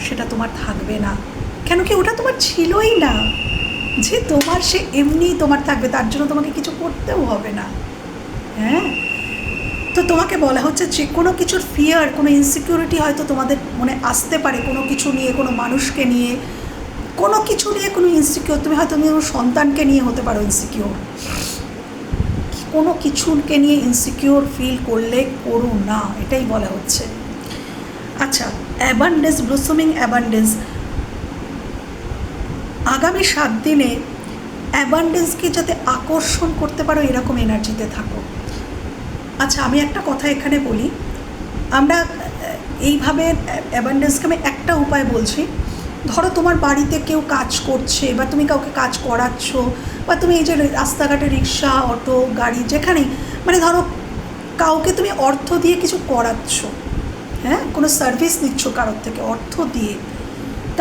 সেটা তোমার থাকবে না। কেন কি, ওটা তোমার ছিলই না। যে তোমার, সে এমনিই তোমার থাকবে, তার জন্য তোমাকে কিছু করতেও হবে না। হ্যাঁ, তো তোমাকে বলা হচ্ছে যে কোনো কিছুর ফিয়ার, কোনো ইনসিকিউরিটি হয়তো তোমাদের মনে আসতে পারে, কোনো কিছু নিয়ে, কোনো মানুষকে নিয়ে, কোনো কিছু নিয়ে কোনো ইনসিকিউর। তুমি হয়তো সন্তানকে নিয়ে হতে পারো ইনসিকিউর, কোনো কিছুকে নিয়ে ইনসিকিউর ফিল করলে করো না, এটাই বলা হচ্ছে। আচ্ছা, অ্যাবান্ডেন্স, ব্লসমিং অ্যাবান্ডেন্স। আগামী 7 দিনে অ্যাবান্ডেন্সকে যাতে আকর্ষণ করতে পারো এরকম এনার্জিতে থাকো। আচ্ছা, আমি একটা কথা এখানে বলি, আমরা এইভাবে অ্যাবান্ডেন্সকে আমি একটা উপায় বলছি। ধরো তোমার বাড়িতে কেউ কাজ করছে, বা তুমি কাউকে কাজ করাচ্ছ, বা তুমি এই যে রাস্তাঘাটে রিক্সা, অটো, গাড়ি, যেখানেই, মানে ধরো কাউকে তুমি অর্থ দিয়ে কিছু করাচ্ছ, হ্যাঁ, কোনো সার্ভিস নিচ্ছ কারোর থেকে অর্থ দিয়ে,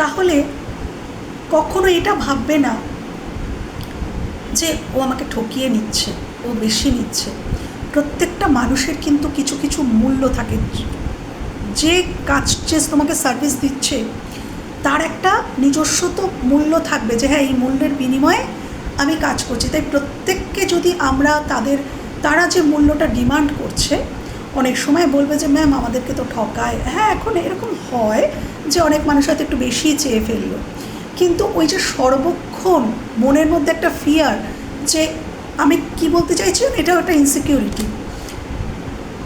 তাহলে কখনো এটা ভাববে না যে ও আমাকে ঠকিয়ে নিচ্ছে, ও বেশি নিচ্ছে। প্রত্যেকটা মানুষের কিন্তু কিছু কিছু মূল্য থাকে। যে তোমাকে সার্ভিস দিচ্ছে তার একটা নিজস্ব তো মূল্য থাকবে, যে হ্যাঁ এই মূল্যের বিনিময়ে আমি কাজ করছি। তাই প্রত্যেককে যদি আমরা তারা যে মূল্যটা ডিমান্ড করছে, অনেক সময় বলবে যে ম্যাম আমাদেরকে তো ঠকায়। হ্যাঁ, এখন এরকম হয় যে অনেক মানুষ হয়তো একটু বেশি চেয়ে ফেললো, কিন্তু ওই যে সর্বক্ষণ মনের মধ্যে একটা ফিয়ার, যে আমি কি বলতে চাইছি, এটাও একটা ইনসিকিউরিটি।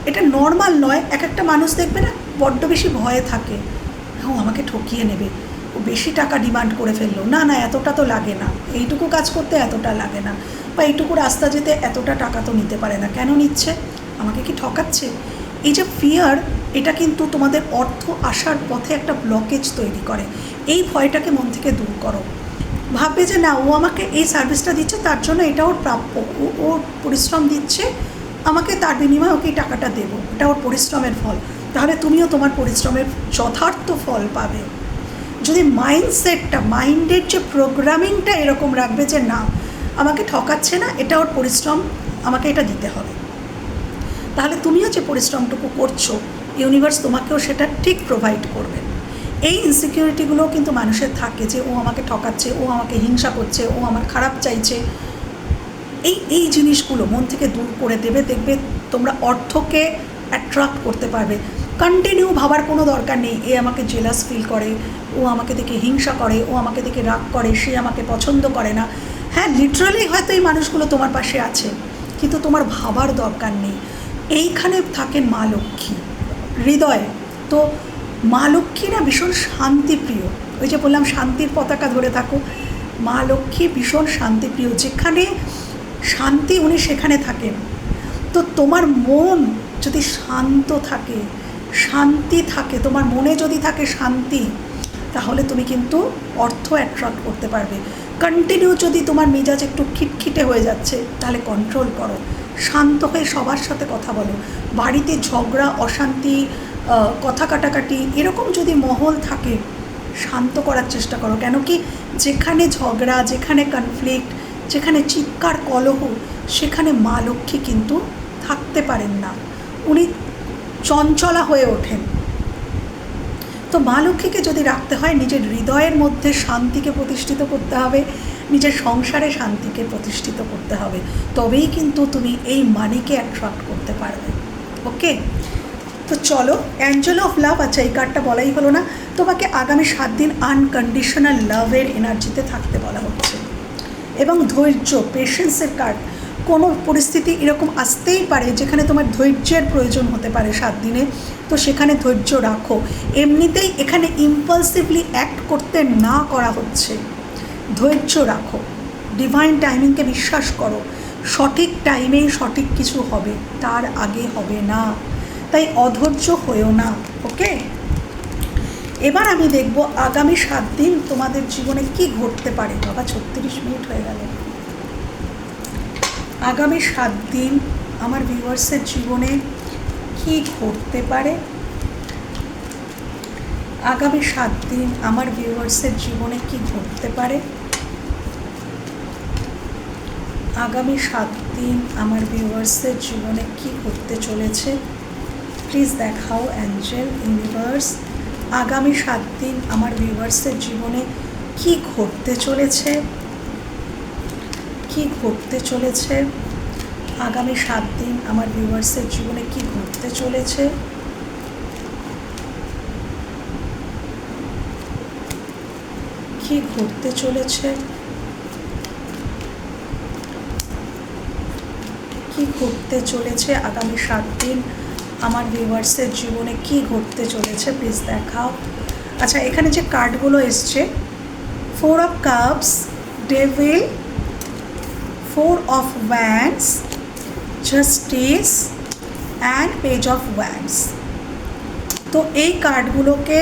এটা নর্মাল নয়। একটা মানুষ দেখবে না বড্ড বেশি ভয়ে থাকে, ও আমাকে ঠকিয়ে নেবে, ও বেশি টাকা ডিমান্ড করে ফেললো, না এতটা তো লাগে না, এইটুকু কাজ করতে এতটা লাগে না, বা এইটুকু রাস্তা যেতে এতটা টাকা তো নিতে পারে না, কেন নিচ্ছে, আমাকে কি ঠকাচ্ছে? এই যে ফিয়ার, এটা কিন্তু তোমাদের অর্থ আসার পথে একটা ব্লকেজ তৈরি করে। এই ভয়টাকে মন থেকে দূর করো। ভাববে যে না, ও আমাকে এই সার্ভিসটা দিচ্ছে, তার জন্য এটা ওর প্রাপ্য, ও পরিশ্রম দিচ্ছে আমাকে, তার বিনিময়ে ওকে এই টাকাটা দেবো, এটা ওর পরিশ্রমের ফল। তাহলে তুমিও তোমার পরিশ্রমের যথার্থ ফল পাবে। যদি মাইন্ডের যে প্রোগ্রামিংটা এরকম রাখবে যে না, আমাকে ঠকাচ্ছে না, এটা ওর পরিশ্রম, আমাকে এটা দিতে হবে, তাহলে তুমিও যে পরিশ্রমটুকু করছো, ইউনিভার্স তোমাকেও সেটা ঠিক প্রোভাইড করবে। এই ইনসিকিউরিটিগুলোও কিন্তু মানুষের থাকে, যে ও আমাকে ঠকাচ্ছে, ও আমাকে হিংসা করছে, ও আমার খারাপ চাইছে। এই জিনিসগুলো মন থেকে দূর করে দেবে, দেখবে তোমরা অর্থকে অ্যাট্রাক্ট করতে পারবে। কন্টিনিউ ভাবার কোনো দরকার নেই, এ আমাকে জেলাস ফিল করে, ও আমাকে দেখে হিংসা করে, ও আমাকে দেখে রাগ করে, সে আমাকে পছন্দ করে না। হ্যাঁ, লিটারালি হয়তো এই মানুষগুলো তোমার পাশে আছে, কিন্তু তোমার ভাবার দরকার নেই। এইখানে থাকেন মা লক্ষ্মী হৃদয়ে। তো মা লক্ষ্মী না ভীষণ শান্তিপ্রিয়। ওই যে বললাম শান্তির পতাকা ধরে থাকো, মা লক্ষ্মী ভীষণ শান্তিপ্রিয়। যেখানে শান্তি উনি সেখানে থাকেন। তো তোমার মন যদি শান্ত থাকে, শান্তি থাকে, তোমার মনে যদি থাকে শান্তি, তাহলে তুমি কিন্তু অর্থ অ্যাট্রাক্ট করতে পারবে। কন্টিনিউ যদি তোমার মেজাজ একটু খিটখিটে হয়ে যাচ্ছে, তাহলে কন্ট্রোল করো, শান্ত হয়ে সবার সাথে কথা বলো। বাড়িতে ঝগড়া, অশান্তি, কথা কাটাকাটি এরকম যদি মহল থাকে, শান্ত করার চেষ্টা করো। কেন কি যেখানে ঝগড়া, যেখানে কনফ্লিক্ট, যেখানে চিৎকার কলহ, সেখানে মা লক্ষ্মী কিন্তু থাকতে পারেন না, উনি চঞ্চলা হয়ে ওঠেন। তো মা লক্ষ্মীকে যদি রাখতে হয়, নিজের হৃদয়ের মধ্যে শান্তিকে প্রতিষ্ঠিত করতে হবে, নিজের সংসারে শান্তিকে প্রতিষ্ঠিত করতে হবে, তবেই কিন্তু তুমি এই মানিকে অ্যাট্রাক্ট করতে পারবে। ওকে, তো চলো, অ্যাঞ্জেল অফ লাভ। আচ্ছা, এই কার্ডটা বলাই হলো না, তোমাকে আগামী 7 দিন আনকন্ডিশনাল লাভের এনার্জিতে থাকতে বলা হচ্ছে। এবং ধৈর্য, পেশেন্সের কার্ড। কোনো পরিস্থিতি এরকম আসতেই পারে যেখানে তোমার ধৈর্যের প্রয়োজন হতে পারে 7 দিনে, তো সেখানে ধৈর্য রাখো। এমনিতেই এখানে ইম্পালসিভলি অ্যাক্ট করতে না করা হচ্ছে, ধৈর্য রাখো, ডিভাইন টাইমিংকে বিশ্বাস করো। সঠিক টাইমেই সঠিক কিছু হবে, তার আগে হবে না, তাই অধৈর্য হয়েও না। ওকে, এবার আমি দেখব আগামী 7 দিন তোমাদের জীবনে কি ঘটতে পারে। বাবা 36 মিনিট হয়ে গেল। আগামী 7 দিন আমার ভিউয়ার্সের জীবনে কি ঘটতে পারে? আগামী 7 দিন আমার ভিউয়ার্সের জীবনে কি ঘটতে পারে? আগামী 7 দিন আমার ভিউয়ার্সের জীবনে কি ঘটতে চলেছে? প্লিজ দেখাও অ্যাঞ্জেল, ইউনিভার্স, আগামী 7 দিন আমার ভিউয়ার্সের জীবনে কি ঘটতে চলেছে? কি ঘটতে চলেছে? আগামী 7 দিন আমার ভিউয়ার্সের জীবনে কি ঘটতে চলেছে? কি ঘটতে চলেছে? কি ঘটতে চলেছে আগামী 7 দিন আমার ভিউয়ার্সের জীবনে কি ঘটতে চলেছে? প্লিজ দেখাও। আচ্ছা, এখানে যে কার্ডগুলো এসছে, 4 of cups, devil, 4 of wands, justice and page of wands. তো এই কার্ডগুলোকে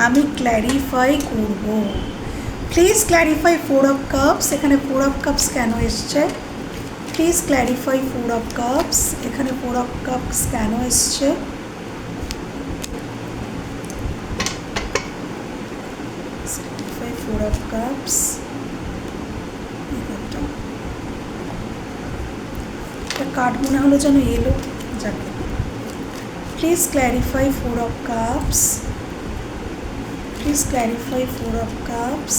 আমি ক্ল্যারিফাই করব। Please clarify 4 of cups. এখানে 4 অফ কাপস কেন এসছে? Please clarify 4 of cups. এখানে 4 অফ কাপস কেন এসছে? Clarify 4 of cups. কার্ড মনে হলো যেন এলো, যাকে please clarify 4 of cups. Please clarify 4 of cups.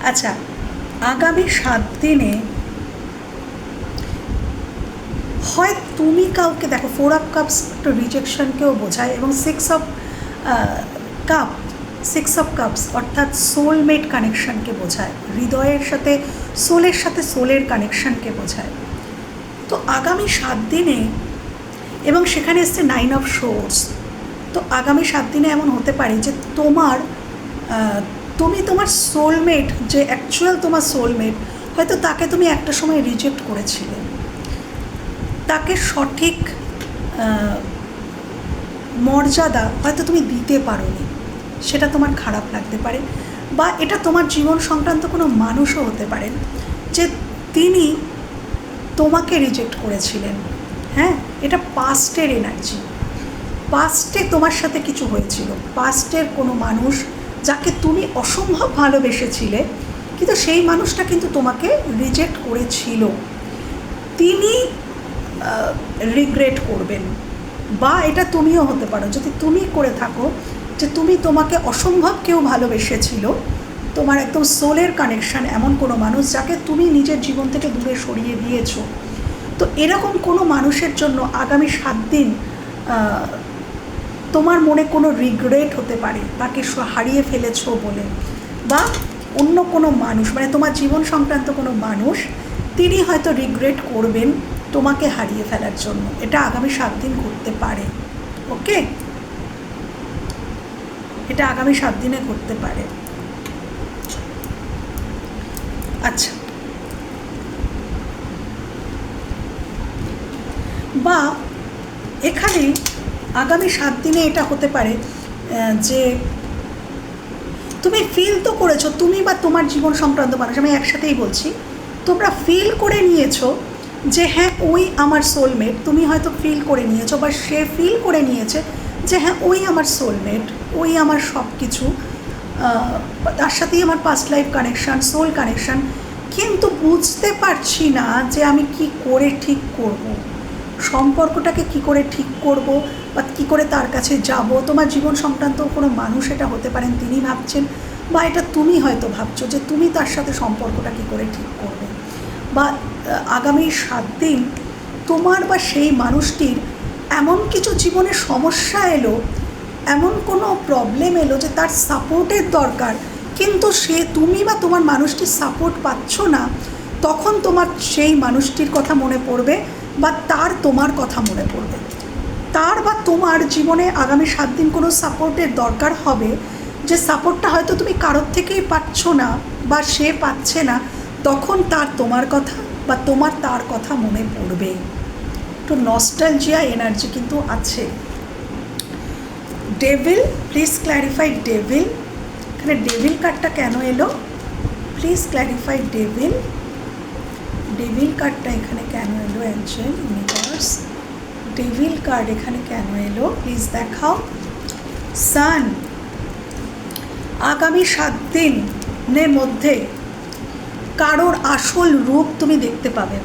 আচ্ছা, আগামী 7 দিনে হয় তুমি কাউকে দেখো, 4 অফ কাপস একটু রিজেকশনকেও বোঝায়, এবং 6 অফ কাপস অর্থাৎ সোলমেট কানেকশনকে বোঝায়, হৃদয়ের সাথে সোলের কানেকশনকে বোঝায়। তো আগামী 7 দিনে, এবং সেখানে এসছে 9 অফ সোর্স। তো আগামী 7 দিনে এমন হতে পারে যে তুমি তোমার সোলমেট, যে অ্যাকচুয়াল তোমার সোলমেট, হয়তো তাকে তুমি একটা সময় রিজেক্ট করেছিলে, তাকে সঠিক মর্যাদা হয়তো তুমি দিতে পারোনি, সেটা তোমার খারাপ লাগতে পারে। বা এটা তোমার জীবন সংক্রান্ত কোনো মানুষও হতে পারেন যে তিনি তোমাকে রিজেক্ট করেছিলেন। হ্যাঁ, এটা পাস্টের এনার্জি, পাস্টে তোমার সাথে কিছু হয়েছিল, পাস্টের কোনো মানুষ যাকে তুমি অসম্ভব ভালোবেসেছিলে, কিন্তু সেই মানুষটা কিন্তু তোমাকে রিজেক্ট করেছিল, তিনি রিগ্রেট করবেন। বা এটা তুমিও হতে পারো, যদি তুমি করে থাকো যে তোমাকে অসম্ভব কেউ ভালোবেসেছিল, তোমার একদম সোলের কানেকশান, এমন কোনো মানুষ যাকে তুমি নিজের জীবন থেকে দূরে সরিয়ে দিয়েছো। তো এরকম কোনো মানুষের জন্য আগামী 7 দিন তোমার মনে কোনো রিগ্রেট হতে পারে তাকে হারিয়ে ফেলেছো বলে, বা অন্য কোনো মানুষ মানে তোমার জীবন সংক্রান্ত কোনো মানুষ তিনি হয়তো রিগ্রেট করবেন তোমাকে হারিয়ে ফেলার জন্য। এটা আগামী 7 দিন ঘটতে পারে। ওকে, এটা আগামী 7 দিনে ঘটতে পারে। আচ্ছা, বা এখানে আগামী 7 দিনে এটা হতে পারে যে তুমি ফিল তো করেছো, তুমি বা তোমার জীবন সংক্রান্ত মানুষ, আমি একসাথেই বলছি, তোমরা ফিল করে নিয়েছো যে হ্যাঁ ওই আমার সোলমেট। তুমি হয়তো ফিল করে নিয়েছো বা সে ফিল করে নিয়েছে যে হ্যাঁ ওই আমার সোলমেট, ওই আমার সব কিছু, তার সাথেই আমার past life connection, soul connection. কিন্তু বুঝতে পারছি না যে আমি কি করে ঠিক করব, সম্পর্কটাকে কি করে ঠিক করব, বা কী করে তার কাছে যাব। তোমার জীবন সংক্রান্ত কোনো মানুষ এটা হতে পারেন, তিনি ভাবছেন, বা এটা তুমি হয়তো ভাবছো যে তুমি তার সাথে সম্পর্কটা কী করে ঠিক করবে। বা আগামী 7 দিন তোমার বা সেই মানুষটির এমন কিছু জীবনে সমস্যা এলো, এমন কোনো প্রবলেম এলো যে তার সাপোর্টের দরকার, কিন্তু তুমি বা তোমার মানুষটির সাপোর্ট পাচ্ছ না। তখন তোমার সেই মানুষটির কথা মনে পড়বে বা তার তোমার কথা মনে পড়বে। তার বা তোমার জীবনে আগামী 7 দিন কোনো সাপোর্টের দরকার হবে, যে সাপোর্টটা হয়তো তুমি কারোর থেকেই পাচ্ছ না বা সে পাচ্ছে না। তখন তার তোমার কথা বা তোমার তার কথা মনে পড়বে। একটু নস্টালজিয়া এনার্জি কিন্তু আছে। Devil, please clarify devil. এখানে ডেভিল কার্ডটা কেন এলো, প্লিজ ক্ল্যারিফাই ডেভিল। ডেভিল কার্ডটা এখানে কেন এলো, এঞ্জেল, ইউনিভার্স, ডেভিল কার্ড এখানে কেন এলো প্লিজ দেখাও। সান, আগামী 7 দিনের মধ্যে কারোর আসল রূপ তুমি দেখতে পাবে।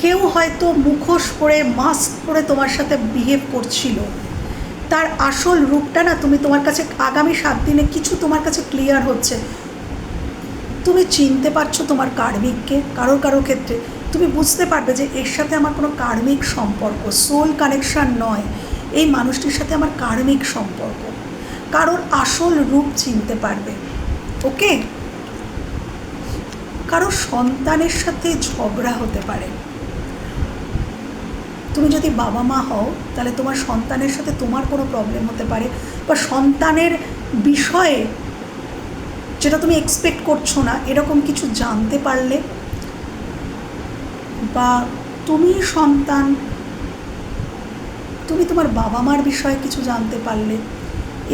কেউ হয়তো মুখোশ পরে, মাস্ক পরে তোমার সাথে বিহেভ করছিল, তার আসল রূপটা না তুমি তোমার কাছে আগামী 7 দিনে কিছু তোমার কাছে ক্লিয়ার হচ্ছে। তুমি চিনতে পারছো তোমার কার্মিককে। কারোর ক্ষেত্রে তুমি বুঝতে পারবে যে এর সাথে আমার কোনো কার্মিক সম্পর্ক, সোল কানেকশান নয়, এই মানুষটির সাথে আমার কার্মিক সম্পর্ক। কারোর আসল রূপ চিনতে পারবে। ওকে, কারোর সন্তানের সাথে ঝগড়া হতে পারে। তুমি যদি বাবা মা হও তাহলে তোমার সন্তানের সাথে তোমার কোনো প্রবলেম হতে পারে, বা সন্তানের বিষয়ে যেটা তুমি এক্সপেক্ট করছো না এরকম কিছু জানতে পারলে, বা তুমি সন্তান, তুমি তোমার বাবা মার বিষয়ে কিছু জানতে পারলে,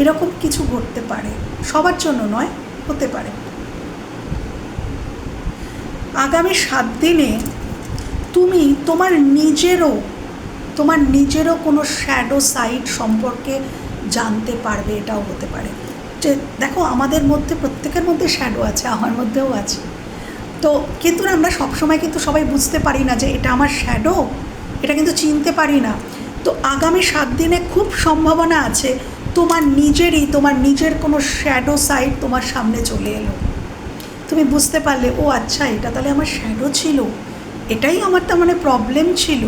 এরকম কিছু ঘটতে পারে। সবার জন্য নয়, হতে পারে। আগামী 7 দিনে তুমি তোমার নিজেরও কোনো শ্যাডো সাইড সম্পর্কে জানতে পারবে। এটাও হতে পারে যে দেখো আমাদের মধ্যে প্রত্যেকের মধ্যে শ্যাডো আছে, আমার মধ্যেও আছে। তো কিন্তু আমরা সবসময় কিন্তু সবাই বুঝতে পারি না যে এটা আমার শ্যাডো, এটা কিন্তু চিনতে পারি না। তো আগামী 7 দিনে খুব সম্ভাবনা আছে তোমার নিজের কোনো শ্যাডো সাইড তোমার সামনে চলে এলো। তুমি বুঝতে পারলে ও আচ্ছা এটা তাহলে আমার শ্যাডো ছিল, এটাই আমার তার মানে প্রবলেম ছিল।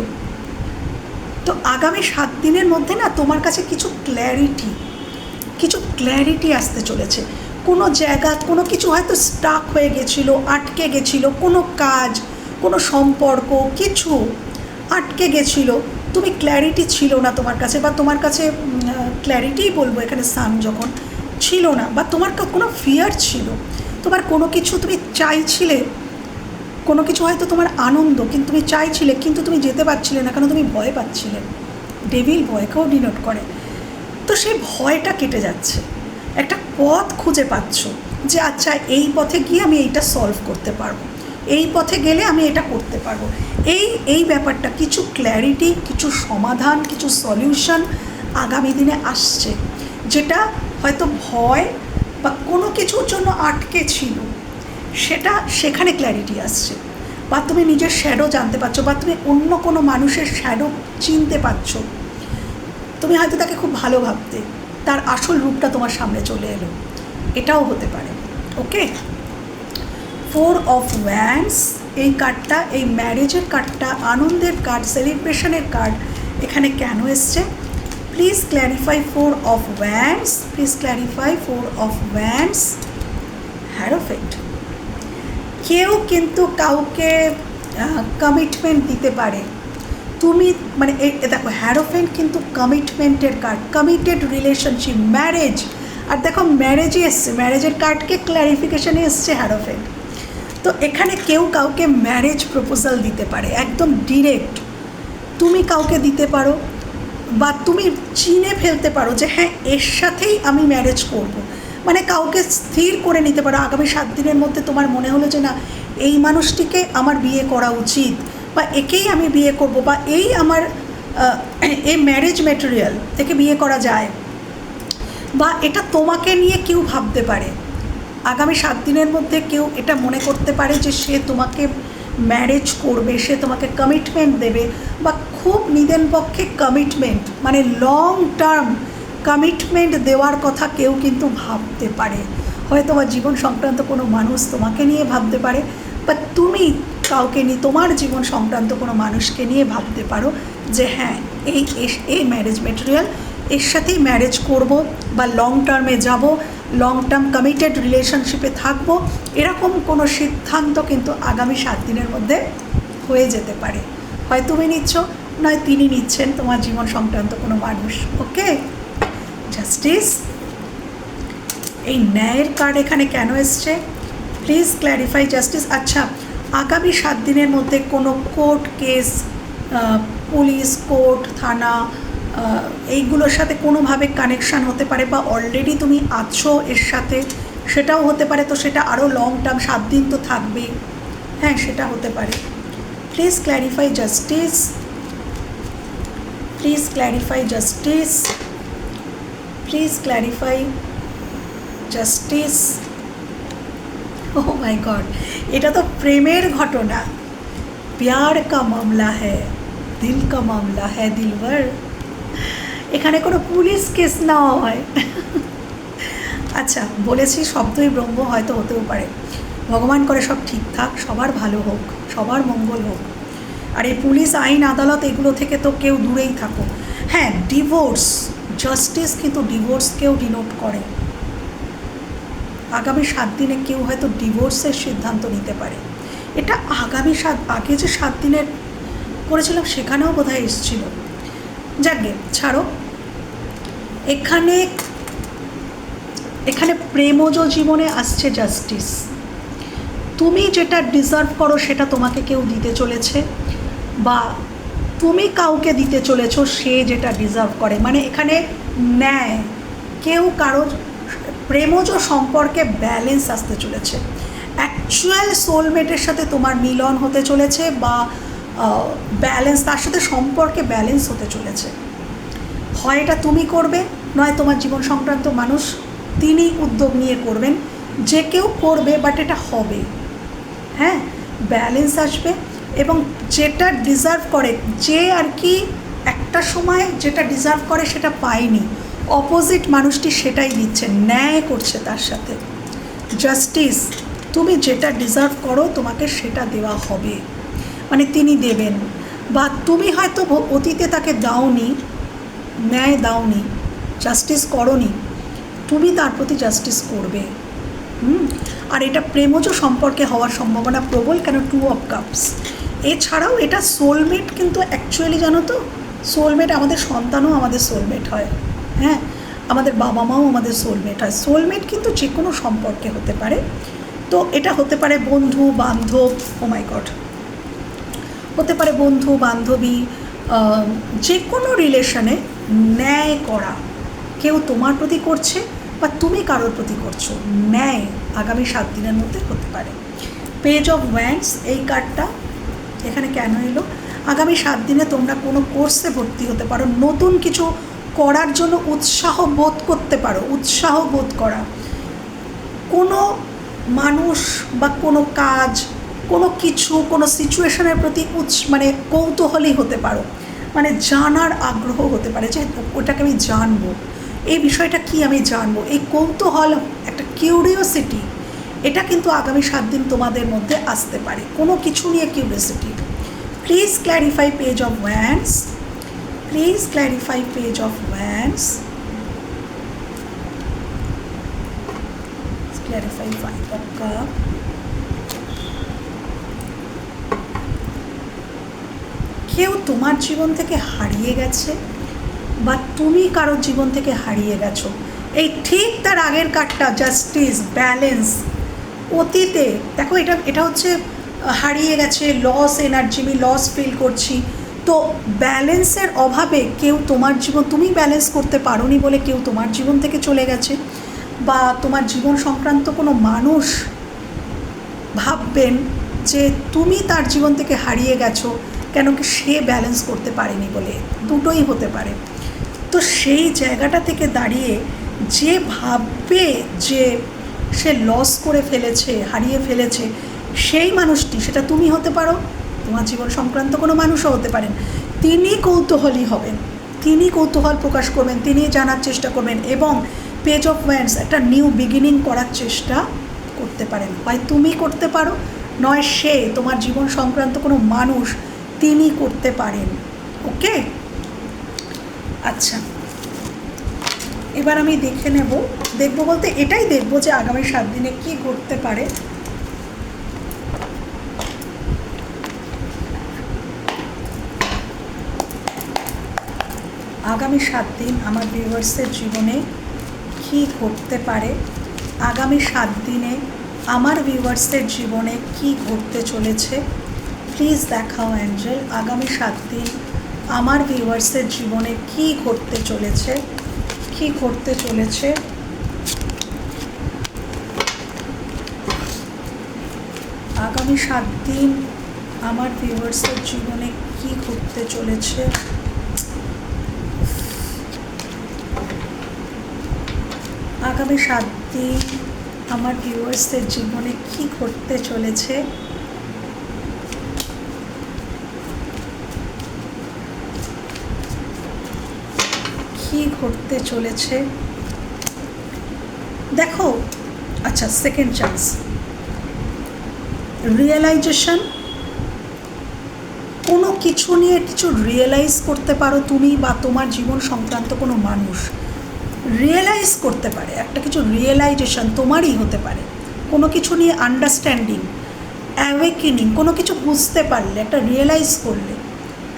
তো আগামী 7 দিনের মধ্যে না তোমার কাছে কিছু ক্ল্যারিটি আসতে চলেছে। কোনো জায়গা কোনো কিছু হয়তো স্টাক হয়ে গেছিলো, আটকে গেছিলো, কোনো কাজ, কোনো সম্পর্ক কিছু আটকে গেছিলো, তুমি ক্ল্যারিটি ছিল না তোমার কাছে, বা তোমার কাছে ক্ল্যারিটিই বলবো এখানে সান যখন ছিল না, বা তোমার কোনো ফিয়ার ছিল, তোমার কোনো কিছু তুমি চাইছিলে, কোনো কিছু হয়তো তোমার আনন্দ কিন্তু তুমি চাইছিলে কিন্তু তুমি যেতে পারছিলে না, কেন তুমি ভয় পাচ্ছিলে। ডেভিল ভয়কেও ডিনোট করে। তো সেই ভয়টা কেটে যাচ্ছে, একটা পথ খুঁজে পাচ্ছ যে আচ্ছা এই পথে গিয়ে আমি এইটা সলভ করতে পারবো, এই পথে গেলে আমি এটা করতে পারবো। এই ব্যাপারটা কিছু ক্ল্যারিটি, কিছু সমাধান, কিছু সলিউশন আগামী দিনে আসছে, যেটা হয়তো ভয় বা কোনো কিছুর জন্য আটকে ছিল, সেখানে ক্ল্যারিটি আসছে। বা তুমি নিজের শ্যাডো জানতে পারছো, বা তুমি অন্য কোনো মানুষের শ্যাডো চিনতে পারছো। তুমি হয়তো তাকে খুব ভালো ভাবতে, তার আসল রূপটা তোমার সামনে চলে এলো, এটাও হতে পারে। ওকে, 4 অফ ওয়ান্ডস এই কার্ডটা, এই ম্যারেজের কার্ডটা, আনন্দের কার্ড, সেলিব্রেশনের কার্ড এখানে কেন এসছে please clarify 4 of wands, please clarify 4 of wands, হ্যারোফেন্ট। কেউ কিন্তু কাউকে কমিটমেন্ট দিতে পারে, তুমি মানে দেখো হ্যারোফেন্ট কিন্তু কমিটমেন্টের কার্ড, কমিটেড রিলেশনশিপ, ম্যারেজ। আর দেখো ম্যারেজে এসছে, ম্যারেজের কার্ডকে ক্ল্যারিফিকেশানে এসছে হ্যারোফেন্ট। তো এখানে কেউ কাউকে ম্যারেজ প্রপোজাল দিতে পারে, একদম ডিরেক্ট তুমি কাউকে দিতে পারো, বা তুমি চিনে ফেলতে পারো যে হ্যাঁ এর সাথেই আমি ম্যারেজ করব। মানে কাউকে স্থির করে নিতে পারো আগামী 7 দিনের মধ্যে, তোমার মনে হলো যে না এই মানুষটিকে আমার বিয়ে করা উচিত, বা একেই আমি বিয়ে করব, বা এই আমার এই ম্যারেজ ম্যাটেরিয়াল থেকে বিয়ে করা যায়, বা এটা তোমাকে নিয়ে কেউ ভাবতে পারে আগামী 7 দিনের মধ্যে। কেউ এটা মনে করতে পারে যে সে তোমাকে ম্যারেজ করবে, সে তোমাকে কমিটমেন্ট দেবে, বা খুব নিদেন পক্ষে কমিটমেন্ট মানে লং টার্ম কমিটমেন্ট দেওয়ার কথা কেউ কিন্তু ভাবতে পারে। হয়তো বা জীবন সংক্রান্ত কোনো মানুষ তোমাকে নিয়ে ভাবতে পারে, বা তুমি কাউকে নিয়ে তোমার জীবন সংক্রান্ত কোনো মানুষকে নিয়ে ভাবতে পারো যে হ্যাঁ এই ম্যারেজ ম্যাটেরিয়াল, এর সাথেই ম্যারেজ করব, বা লং টার্মে যাব, লং টার্ম কমিটেড রিলেশনশিপে থাকবো, এরকম কোনো সিদ্ধান্ত কিন্তু আগামী 7 দিনের মধ্যে হয়ে যেতে পারে। হয় তুমি নিচ্ছ, নয় তিনি নিচ্ছেন, তোমার জীবন সংক্রান্ত কোনো মানুষ। ওকে, জাস্টিস। এই ন্যায়ের কার্ড এখানে কেন এসছে? Please clarify justice. আচ্ছা, আগামী 7 দিনের মধ্যে কোনো কোর্ট কেস, পুলিশ, কোর্ট, থানা, এইগুলোর সাথে কোনোভাবে কানেকশান হতে পারে, বা অলরেডি তুমি আছো এর সাথে, সেটাও হতে পারে। তো সেটা আরও লং টার্ম, 7 দিন তো থাকবেই, হ্যাঁ সেটা হতে পারে। Please clarify justice, please clarify justice, please clarify justice. Oh my god, এটা তো প্রেমের ঘটনা, প্যার কা মামলা হ্যায়, দিল কা মামলা হ্যায় দিলবর। এখানে কোনো পুলিশ কেস না হয়। আচ্ছা, বলেছি শব্দই ব্রহ্ম, হয়তো হতেও পারে। ভগবান করে সব ঠিকঠাক, সবার ভালো হোক, সবার মঙ্গল হোক। আর এই পুলিশ, আইন, আদালত এগুলো থেকে তো কেউ দূরেই থাকো। হ্যাঁ, ডিভোর্স, জাস্টিস কিন্তু ডিভোর্সকেও ডিনোট করে। আগামী 7 দিনে কেউ হয়তো ডিভোর্সের সিদ্ধান্ত নিতে পারে। এটা আগামী আগে যে 7 দিনের করেছিলাম সেখানেও বোধহয় এসেছিল। যাকে ছাড়ো, এখানে প্রেমজ জীবনে আসছে জাস্টিস। তুমি যেটা ডিজার্ভ করো সেটা তোমাকে কেউ দিতে চলেছে, বা তুমি কাউকে দিতে চলেছো সে যেটা ডিজার্ভ করে। মানে এখানে ন্যায়, কেউ কারোর প্রেমজ সম্পর্কে ব্যালেন্স আসতে চলেছে, অ্যাকচুয়াল সোলমেটের সাথে তোমার মিলন হতে চলেছে, বা ব্যালেন্স, তার সাথে সম্পর্কে ব্যালেন্স হতে চলেছে। হয় এটা তুমি করবে, নয় তোমার জীবন সংক্রান্ত মানুষ তিনি উদ্যোগ নিয়ে করবেন। যে কেউ করবে, বাট এটা হবে, হ্যাঁ ব্যালেন্স আসবে। এবং যেটা ডিজার্ভ করে, যে আর কি একটা সময় যেটা ডিজার্ভ করে সেটা পায়নি, অপোজিট মানুষটি সেটাই দিচ্ছে, ন্যায় করছে তার সাথে। জাস্টিস, তুমি যেটা ডিজার্ভ করো তোমাকে সেটা দেওয়া হবে, মানে তিনি দেবেন। বা তুমি হয়তো অতীতে তাকে দাওনি, ন্যায় দাওনি, জাস্টিস করোনি, তুমি তার প্রতি জাস্টিস করবে। আর এটা প্রেমজ সম্পর্কে হওয়ার সম্ভাবনা প্রবল, কেন 2 অফ কাপস। এছাড়াও এটা সোলমেট, কিন্তু অ্যাকচুয়ালি জানো তো, সোলমেট আমাদের সন্তানও আমাদের সোলমেট হয়, হ্যাঁ আমাদের বাবা মাও আমাদের সোলমেট হয়। সোলমেট কিন্তু যে কোনো সম্পর্কে হতে পারে। তো এটা হতে পারে বন্ধু বান্ধব, ও মাই গড, হতে পারে বন্ধু বান্ধবী, যে কোনো রিলেশনে ন্যায় করা, কেউ তোমার প্রতি করছে বা তুমি কারোর প্রতি করছো, ন্যায় আগামী 7 দিনের মধ্যে হতে পারে। পেজ অফ ওয়ান্ডস, এই কার্ডটা এখানে কেন এলো? আগামী 7 দিনে তোমরা কোনো কোর্সে ভর্তি হতে পারো, নতুন কিছু করার জন্য উৎসাহ বোধ করতে পারো, উৎসাহ বোধ করা, কোনো মানুষ বা কোনো কাজ, কোনো কিছু, কোনো সিচুয়েশনের প্রতি মানে কৌতূহলী হতে পারো, মানে জানার আগ্রহ হতে পারে যে ওটাকে আমি জানবো, এই বিষয়টা কি আমি জানবো, এই কৌতূহল, একটা কিউরিওসিটি, এটা কিন্তু আগামী 7 দিন তোমাদের মধ্যে আসতে পারে, কোনো কিছু নিয়ে curiosity. Please clarify page of wands, Please clarify Page of Wands. Clarify Five of Cups. কেউ তোমার জীবন থেকে হারিয়ে গেছে বা তুমি কারোর জীবন থেকে হারিয়ে গেছো। এই ঠিক তার আগের কার্ডটা জাস্টিস, ব্যালেন্স। অতীতে দেখো, এটা হচ্ছে হারিয়ে গেছে, লস এনার্জি, আমি লস ফিল করছি। তো ব্যালেন্সের অভাবে কেউ তোমার জীবন, তুমি ব্যালেন্স করতে পারোনি বলে কেউ তোমার জীবন থেকে চলে গেছে, বা তোমার জীবন সংক্রান্ত কোনো মানুষ ভাববেন যে তুমি তার জীবন থেকে হারিয়ে গেছো কেন কি সে ব্যালেন্স করতে পারেনি বলে, দুটোই হতে পারে। তো সেই জায়গাটা থেকে দাঁড়িয়ে যে ভাববে যে সে লস করে ফেলেছে, হারিয়ে ফেলেছে, সেই মানুষটি, সেটা তুমি হতে পারো, তোমার জীবন সংক্রান্ত কোনো মানুষও হতে পারেন, তিনি কৌতূহলী হবেন, তিনি কৌতূহল প্রকাশ করবেন, তিনি জানার চেষ্টা করবেন এবং পেজ অফ ওয়ান্ডস একটা নিউ বিগিনিং করার চেষ্টা করতে পারেন। হয় তুমি করতে পারো, নয় সে, তোমার জীবন সংক্রান্ত কোনো মানুষ, তিনি করতে পারেন। ওকে, আচ্ছা, এবার আমি দেখবো বলতে এটাই দেখবো যে আগামী 7 দিনে কি ঘটতে পারে। আগামী 7 দিন আমার ভিউয়ার্সের জীবনে কি ঘটতে পারে, আগামী 7 দিনে আমার ভিউয়ার্সের জীবনে কি ঘটতে চলেছে। প্লিজ দেখাও অ্যাঞ্জেল, আগামী 7 দিন আমার ভিউয়ার্সের জীবনে কি ঘটতে চলেছে, কি ঘটতে চলেছে। আগামী 7 দিন আমার ভিউয়ার্সের জীবনে কি ঘটতে চলেছে। আগামী 7 দিন আমার ভিউয়ার্সদের জীবনে কি ঘটতে চলেছে। কি ঘটতে চলেছে দেখো। আচ্ছা, সেকেন্ড চান্স, রিয়েলাইজেশন, কোনো কিছু নিয়ে কিছু রিয়েলাইজ করতে পারো তুমি বা তোমার জীবন সংক্রান্ত কোনো মানুষ রিয়েলাইজ করতে পারে, একটা কিছু রিয়েলাইজেশন তোমারই হতে পারে, কোনো কিছু নিয়ে আন্ডারস্ট্যান্ডিং, অ্যাওয়েকেনিং, কোনো কিছু বুঝতে পারলে, একটা রিয়েলাইজ করলে,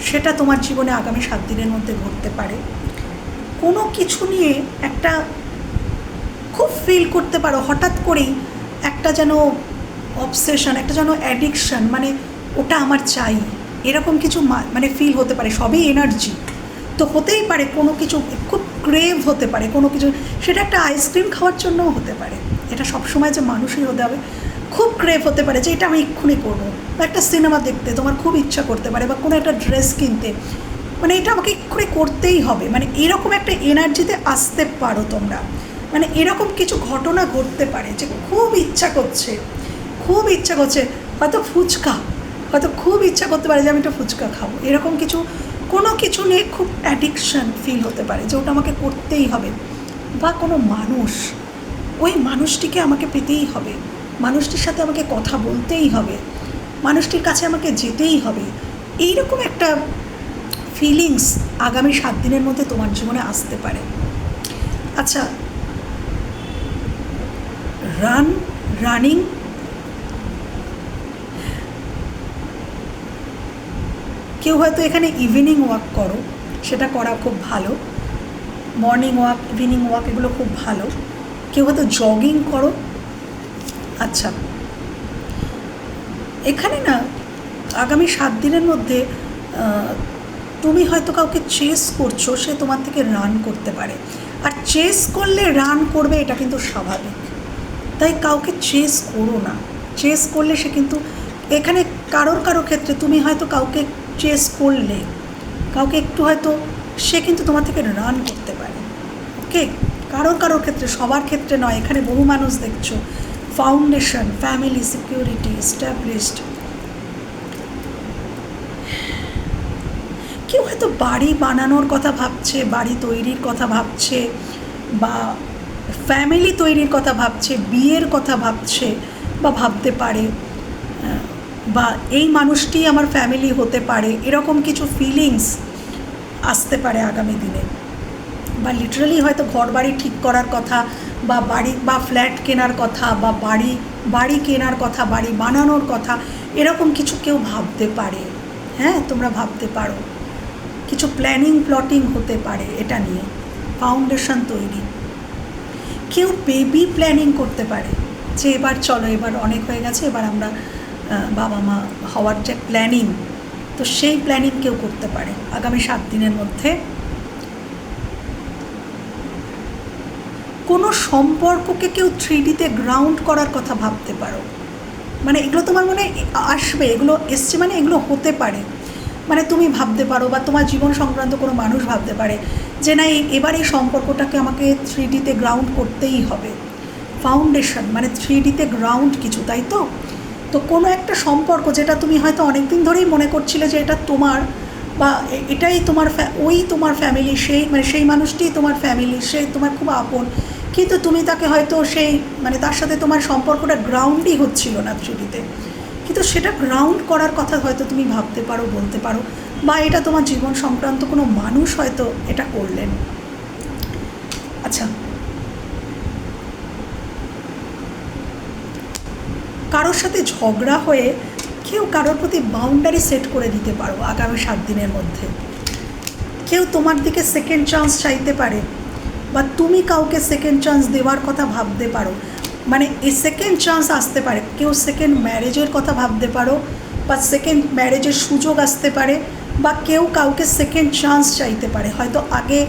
সেটা তোমার জীবনে আগামী 7 দিনের মধ্যে ঘটতে পারে। কোনো কিছু নিয়ে একটা খুব ফিল করতে পারো, হঠাৎ করেই একটা যেন অবসেশন, একটা যেন অ্যাডিকশন, মানে ওটা আমার চাই, এরকম কিছু মানে ফিল হতে পারে। সবই এনার্জি, তো হতেই পারে কোনো কিছু খুব ক্রেভ হতে পারে, কোনো কিছু, সেটা একটা আইসক্রিম খাওয়ার জন্যও হতে পারে, এটা সবসময় যে মানুষই হতে হবে। খুব ক্রেভ হতে পারে যে এটা আমি এক্ষুনি করবো, বা একটা সিনেমা দেখতে তোমার খুব ইচ্ছা করতে পারে, বা কোনো একটা ড্রেস কিনতে, মানে এটা আমাকে এক্ষুনি করতেই হবে, মানে এরকম একটা এনার্জিতে আসতে পারো তোমরা। মানে এরকম কিছু ঘটনা ঘটতে পারে যে খুব ইচ্ছা করছে, খুব ইচ্ছা করছে, হয়তো ফুচকা, হয়তো খুব ইচ্ছা করতে পারে যে আমি একটা ফুচকা খাবো, এরকম কিছু, কোনো কিছু নিয়ে খুব অ্যাডিকশান ফিল হতে পারে যে ওটা আমাকে করতেই হবে। বা কোনো মানুষ, ওই মানুষটিকে আমাকে পেতেই হবে, মানুষটির সাথে আমাকে কথা বলতেই হবে, মানুষটির কাছে আমাকে যেতেই হবে, এইরকম একটা ফিলিংস আগামী 7 দিনের মধ্যে তোমার জীবনে আসতে পারে। আচ্ছা, রানিং, কেউ হয়তো এখানে ইভিনিং ওয়াক করো, সেটা করা খুব ভালো, মর্নিং ওয়াক, ইভিনিং ওয়াক, এগুলো খুব ভালো। কেউ হয়তো জগিং করো। আচ্ছা, এখানে না আগামী 7 দিনের মধ্যে তুমি হয়তো কাউকে চেস করছো, সে তোমার থেকে রান করতে পারে, আর চেস করলে রান করবে, এটা কিন্তু স্বাভাবিক। তাই কাউকে চেস করো না, চেস করলে সে কিন্তু, এখানে কারোর ক্ষেত্রে তুমি হয়তো কাউকে চেস করলে, কাউকে একটু হয়তো, সে কিন্তু তোমার থেকে রান করতে পারে। ওকে, কারোর ক্ষেত্রে, সবার ক্ষেত্রে নয়, এখানে বহু মানুষ দেখছো। Foundation, family, security, established. কেউ হয়তো বাড়ি বানানোর কথা ভাবছে, বাড়ি তৈরির কথা ভাবছে, বা ফ্যামিলি তৈরির কথা ভাবছে, বিয়ের কথা ভাবছে বা ভাবতে পারে, বা এই মানুষটি আমার ফ্যামিলি হতে পারে, এরকম কিছু ফিলিংস আসতে পারে আগামী দিনে, বা লিটারালি হয়তো ঘর বাড়ি ঠিক করার কথা, বা বাড়ি বা ফ্ল্যাট কেনার কথা, বা বাড়ি কেনার কথা, বাড়ি বানানোর কথা, এরকম কিছু কেউ ভাবতে পারে। হ্যাঁ, তোমরা ভাবতে পারো, কিছু প্ল্যাটিং হতে পারে এটা নিয়ে, ফাউন্ডেশন তৈরি। কেউ বেবি প্ল্যানিং করতে পারে যে এবার চলো, এবার অনেক হয়ে গেছে, এবার আমরা বাবা মা হওয়ার যে প্ল্যানিং, তো সেই প্ল্যানিং কেউ করতে পারে আগামী 7 দিনের মধ্যে। কোনো সম্পর্ককে কেউ 3Dতে গ্রাউন্ড করার কথা ভাবতে পারো। মানে এগুলো তোমার মনে আসবে, এগুলো এসছে মানে এগুলো হতে পারে। মানে তুমি ভাবতে পারো, বা তোমার জীবন সংক্রান্ত কোনো মানুষ ভাবতে পারে যে না, এবার এই সম্পর্কটাকে আমাকে 3Dতে গ্রাউন্ড করতেই হবে। ফাউন্ডেশন মানে 3Dতে গ্রাউন্ড কিছু, তাই তো? তো কোনো একটা সম্পর্ক যেটা তুমি হয়তো অনেক দিন ধরেই মনে করছিলে যে এটা তোমার, বা এটাই তোমার ওই তোমার ফ্যামিলি, সেই মানুষটিই তোমার ফ্যামিলি, সেই তোমার খুব আপন, কিন্তু তুমি তাকে হয়তো মানে তার সাথে তোমার সম্পর্কটা গ্রাউন্ডই হচ্ছিল না 3Dতে, কিন্তু সেটা গ্রাউন্ড করার কথা হয়তো তুমি ভাবতে পারো, বলতে পারো, বা এটা তোমার জীবন সংক্রান্ত কোনো মানুষ হয়তো এটা করলেন। আচ্ছা, কারোর সাথে ঝগড়া হয়ে কেউ কারোর প্রতি বাউন্ডারি সেট করে দিতে পারো আগামী 7 দিনের মধ্যে। কেউ তোমার দিকে সেকেন্ড চান্স চাইতে পারে, বা তুমি কাউকে সেকেন্ড চান্স দেওয়ার কথা ভাবতে পারো। মানে এই সেকেন্ড চান্স আসতে পারে, কেউ সেকেন্ড ম্যারেজের কথা ভাবতে পারো, বা সেকেন্ড ম্যারেজের সুযোগ আসতে পারে, বা কেউ কাউকে সেকেন্ড চান্স চাইতে পারে। হয়তো আগে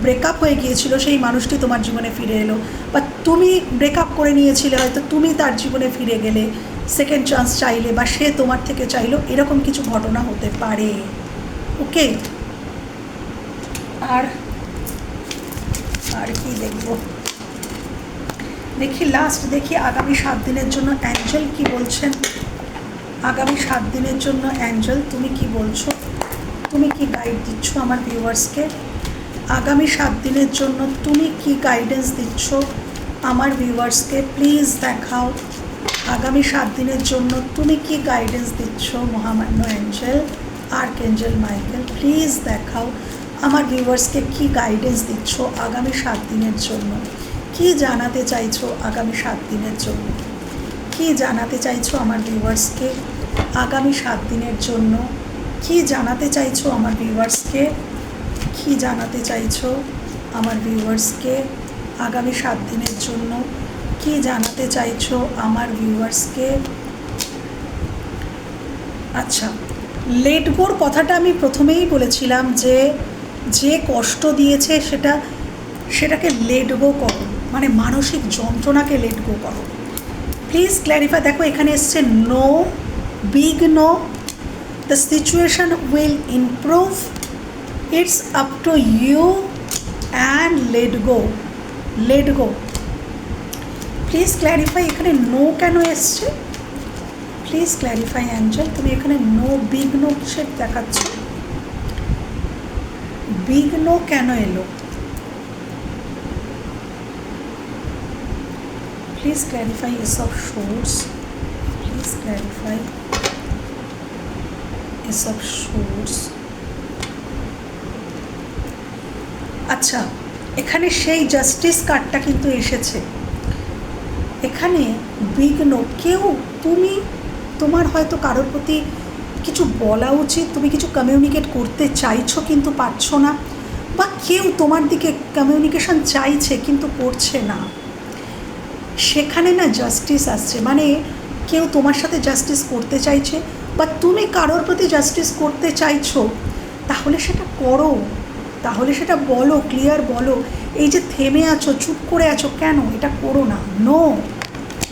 ব্রেকআপ হয়ে গিয়েছিল, সেই মানুষটি তোমার জীবনে ফিরে এলো, বা তুমি ব্রেকআপ করে নিয়েছিলে, হয়তো তুমি তার জীবনে ফিরে গেলে, সেকেন্ড চান্স চাইলে, বা সে তোমার থেকে চাইলো, এরকম কিছু ঘটনা হতে পারে। ওকে, আর কি দেখব, দেখি লাস্ট দেখি আগামী 7 দিনের জন্য অ্যাঞ্জেল কি বলছেন। আগামী 7 দিনের জন্য অ্যাঞ্জেল তুমি কি বলছো, তুমি কি গাইড দিচ্ছ আমার ভিউয়ার্সকে? আগামী 7 দিনের জন্য তুমি কি গাইডেন্স দিচ্ছ আমার ভিউয়ার্সকে? প্লিজ দেখাও। আগামী 7 দিনের জন্য তুমি কি গাইডেন্স দিচ্ছ মহামান্য অ্যাঞ্জেল, আর্কএঞ্জেল মাইকেল, প্লিজ দেখাও আমার ভিউয়ার্সকে কি গাইডেন্স দিচ্ছ আগামী 7 দিনের জন্য। কি জানাতে চাইছো আগামী 7 দিনের জন্য? কি জানাতে চাইছো আমার ভিউয়ার্সকে আগামী 7 দিনের জন্য? কি জানাতে চাইছো আমার ভিউয়ার্সকে? কি জানাতে চাইছো আমার ভিউয়ার্সকে আগামী 7 দিনের জন্য? কি জানাতে চাইছো আমার ভিউয়ার্সকে? আচ্ছা, লেট গোর কথাটা আমি প্রথমেই বলেছিলাম যে যে কষ্ট দিয়েছে সেটাকে লেট গো করো, মানে মানসিক যন্ত্রণাকে লেট গো করো। Please clarify. দেখো এখানে এসছে no, big no, the situation will improve, it's up to you and let go, let go. Please clarify, এখানে নো কেন এসছে? প্লিজ ক্ল্যারিফাই অ্যাঞ্জেল, তুমি এখানে নো, বিগ নো কিসের দেখাচ্ছ? বিগ নো কেন এলো? প্লিজ ক্ল্যারিফাই এসব সোর্স, প্লিজ ক্ল্যারিফাই এসব সোর্স। আচ্ছা, এখানে সেই জাস্টিস কার্ডটা কিন্তু এসেছে। এখানে বিঘ্ন, কেউ তোমার হয়তো কারোর প্রতি কিছু বলা উচিত, তুমি কিছু কমিউনিকেট করতে চাইছো কিন্তু পারছো না, বা কেউ তোমার দিকে কমিউনিকেশন চাইছে কিন্তু করছে না, সেখানে না জাস্টিস আসছে। মানে কেউ তোমার সাথে জাস্টিস করতে চাইছে, বা তুমি কারোর প্রতি জাস্টিস করতে চাইছো, তাহলে সেটা করো, তাহলে সেটা বলো, ক্লিয়ার বলো। এই যে থেমে আছো, চুপ করে আছো কেন, এটা করো না। নো,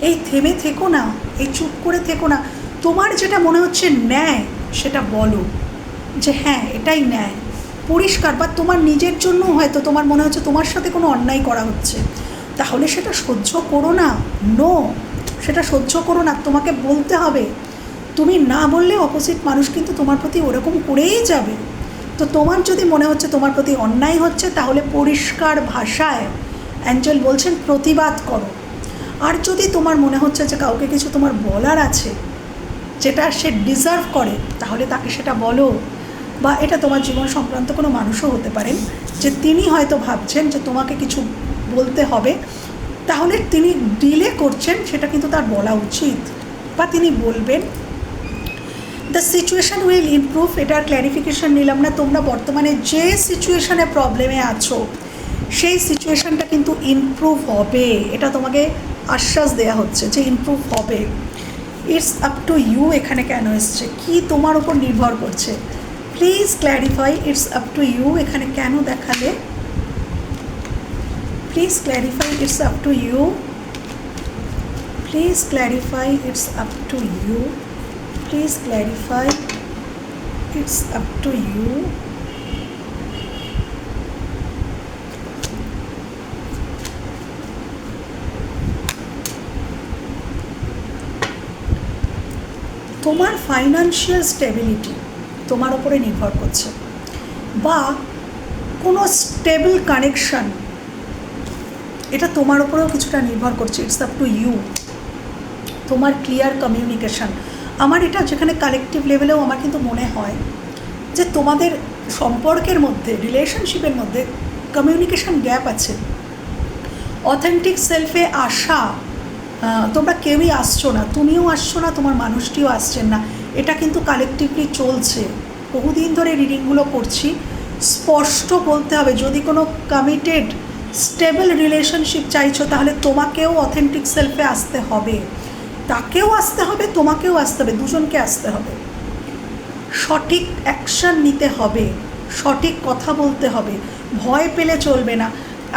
এই থেমে থেকো না, এই চুপ করে থেকো না। তোমার যেটা মনে হচ্ছে ন্যায় সেটা বলো, যে হ্যাঁ এটাই ন্যায়, পরিষ্কার। বা তোমার নিজের জন্য হয়তো তোমার মনে হচ্ছে তোমার সাথে কোনো অন্যায় করা হচ্ছে, তাহলে সেটা সহ্য করো না। নো, সেটা সহ্য করো না, তোমাকে বলতে হবে। তুমি না বললে অপোজিট মানুষ কিন্তু তোমার প্রতি ওরকম করেই যাবে। তো তোমার যদি মনে হচ্ছে তোমার প্রতি অন্যায় হচ্ছে, তাহলে পরিষ্কার ভাষায় অ্যাঞ্জেল বলছেন প্রতিবাদ করো। আর যদি তোমার মনে হচ্ছে যে কাউকে কিছু তোমার বলার আছে, যেটা সে ডিজার্ভ করে, তাহলে তাকে সেটা বলো। বা এটা তোমার জীবন সংক্রান্ত কোনো মানুষও হতে পারেন, যে তিনি হয়তো ভাবছেন যে তোমাকে কিছু বলতে হবে, তাহলে তিনি ডিলে করছেন, সেটা কিন্তু তার বলা উচিত, বা তিনি বলবেন। দ্য সিচুয়েশান উইল ইমপ্রুভ, এটার ক্ল্যারিফিকেশান নিলাম না। তোমরা বর্তমানে যে সিচুয়েশানে প্রবলেমে আছো সেই সিচুয়েশানটা কিন্তু ইমপ্রুভ হবে, এটা তোমাকে আশ্বাস দেওয়া হচ্ছে যে ইমপ্রুভ হবে। ইটস আপ টু ইউ এখানে কেন এসছে, কি তোমার উপর নির্ভর করছে, please clarify. It's up to you এখানে কেন দেখালে, please clarify. It's up to you, please clarify. It's up to you, please clarify. It's up to you. তোমার ফাইন্যান্সিয়াল স্টেবিলিটি তোমার ওপরে নির্ভর করছে, বা কোনো স্টেবল কানেকশান এটা তোমার ওপরেও কিছুটা নির্ভর করছে। It's up to you. তোমার ক্লিয়ার কমিউনিকেশান, আমার এটা যেখানে কালেকটিভ লেভেলেও আমার কিন্তু মনে হয় যে তোমাদের সম্পর্কের মধ্যে, রিলেশনশিপের মধ্যে কমিউনিকেশান গ্যাপ আছে। অথেন্টিক সেলফে আসা তোমরা কেউই আসছো না, তুমিও আসছো না, তোমার মানুষটিও আসছেন না, এটা কিন্তু কালেকটিভলি চলছে। বহুদিন ধরে রিডিংগুলো করছি, স্পষ্ট বলতে হবে, যদি কোনো কমিটেড স্টেবল রিলেশনশিপ চাইছো তাহলে তোমাকেও অথেন্টিক সেলফে আসতে হবে, তাকেও আসতে হবে, তোমাকেও আসতে হবে, দুজনকে আসতে হবে। সঠিক অ্যাকশান নিতে হবে, সঠিক কথা বলতে হবে, ভয় পেলে চলবে না।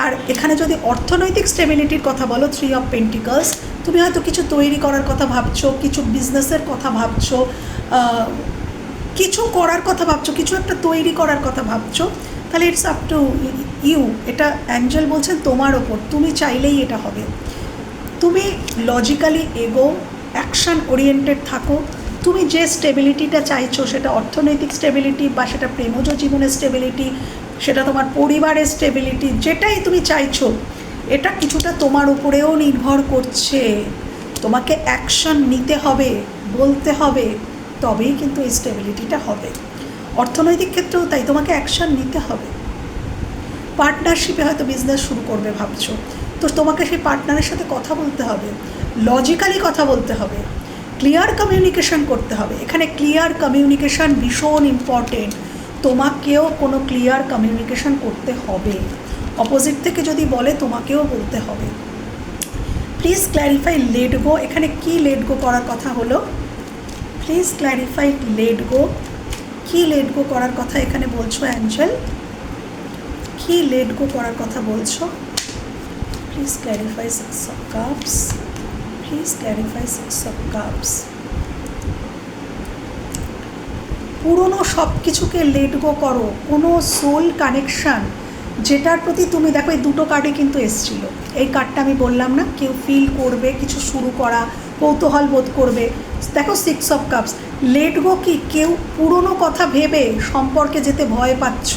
আর এখানে যদি অর্থনৈতিক স্টেবিলিটির কথা বলো, 3 অফ পেন্টিকলস, তুমি হয়তো কিছু তৈরি করার কথা ভাবছো, কিছু বিজনেসের কথা ভাবছো, কিছু করার কথা ভাবছো, কিছু একটা তৈরি করার কথা ভাবছো, তাহলে ইটস আপ টু ইউ। এটা অ্যাঞ্জেল বলছেন তোমার ওপর, তুমি চাইলেই এটা হবে। তুমি লজিক্যালি এগো, অ্যাকশান ওরিয়েন্টেড থাকো। তুমি যে স্টেবিলিটিটা চাইছো, সেটা অর্থনৈতিক স্টেবিলিটি, বা সেটা প্রেমজ জীবনের স্টেবিলিটি, সেটা তোমার পরিবারের স্টেবিলিটি, যেটাই তুমি চাইছো, এটা কিছুটা তোমার উপরেও নির্ভর করছে। তোমাকে অ্যাকশান নিতে হবে, বলতে হবে, তবেই কিন্তু এই স্টেবিলিটিটা হবে। অর্থনৈতিক ক্ষেত্রেও তাই, তোমাকে অ্যাকশান নিতে হবে। পার্টনারশিপে হয়তো বিজনেস শুরু করবে ভাবছো, তো তোমাকে সেই পার্টনারের সাথে কথা বলতে হবে, লজিক্যালি কথা বলতে হবে, ক্লিয়ার কমিউনিকেশান করতে হবে। এখানে ক্লিয়ার কমিউনিকেশান ভীষণ ইম্পর্টেন্ট, তোমাকেও কোনো ক্লিয়ার কমিউনিকেশান করতে হবে। অপোজিট থেকে যদি বলে, তোমাকেও বলতে হবে। প্লিজ ক্ল্যারিফাই লেট গো, এখানে কি লেট গো করার কথা হলো, প্লিজ ক্ল্যারিফাই লেট গো, কি লেট গো করার কথা এখানে বলছো অ্যাঞ্জেল, কি লেট গো করার কথা বলছো, please clarify 6 of cups, please clarify 6 of cups. পুরনো সব কিছুকে লেট গো করো, কোনো সোল কানেকশান যেটার প্রতি তুমি, দেখো এই দুটো কার্ডই কিন্তু এসছিল, এই কার্ডটা আমি বললাম না, কেউ ফিল করবে কিছু শুরু করা, কৌতূহল বোধ করবে। দেখো 6 অফ কাপস, লেট গো কি, কেউ পুরনো কথা ভেবে সম্পর্কে যেতে ভয় পাচ্ছ,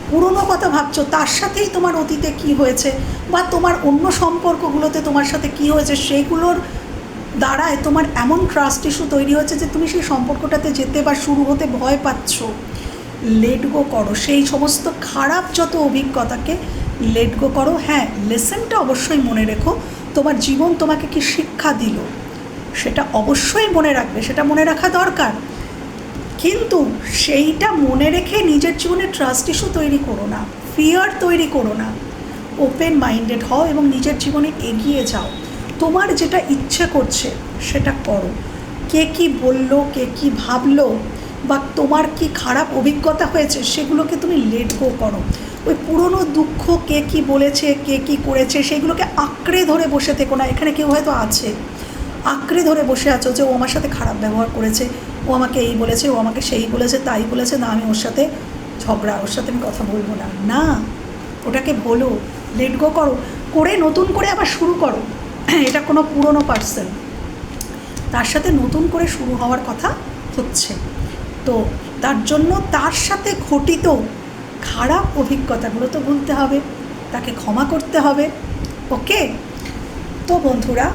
পুরনো কথা ভাবছো, তার সাথেই তোমার অতীতে কি হয়েছে, বা তোমার অন্য সম্পর্কগুলোতে তোমার সাথে কি হয়েছে, সেইগুলোর দ্বারায় তোমার এমন ট্রাস্ট ইস্যু তৈরি হচ্ছে যে তুমি সেই সম্পর্কটাতে যেতে বা শুরু হতে ভয় পাচ্ছ। লেট গো করো, সেই সমস্ত খারাপ যত অভিজ্ঞতাকে লেট গো করো। হ্যাঁ, লেসনটা অবশ্যই মনে রেখো, তোমার জীবন তোমাকে কি শিক্ষা দিল সেটা অবশ্যই মনে রাখবে, সেটা মনে রাখা দরকার, কিন্তু সেইটা মনে রেখে নিজের জীবনে ট্রাস্ট ইস্যু তৈরি করো না, ফিয়ার তৈরি করো না। ওপেন মাইন্ডেড হও এবং নিজের জীবনে এগিয়ে যাও। তোমার যেটা ইচ্ছে করছে সেটা করো। কে কী বললো, কে কী ভাবলো, বা তোমার কি খারাপ অভিজ্ঞতা হয়েছে, সেগুলোকে তুমি লেট গো করো। ওই পুরনো দুঃখ, কে কী বলেছে, কে কী করেছে, সেগুলোকে আঁকড়ে ধরে বসে থেকো না। এখানে কেউ হয়তো আছে, আঁকড়ে ধরে বসে আছো যে ও আমার সাথে খারাপ ব্যবহার করেছে, ও আমাকে এই বলেছে, ও আমাকে সেই বলেছে, তাই বলেছে, না আমি ওর সাথে ঝগড়া, ওর সাথে আমি কথা বলবো না। না, ওটাকে বলো, লেট গো করো, করে নতুন করে আবার শুরু করো। এটা কোনো পুরনো পার্সন, তার সাথে নতুন করে শুরু হওয়ার কথা হচ্ছে, তো তার জন্য তার সাথে ঘটিত খারাপ অভিজ্ঞতাগুলো তো ভুলতে হবে, তাকে ক্ষমা করতে হবে। ওকে, তো বন্ধুরা,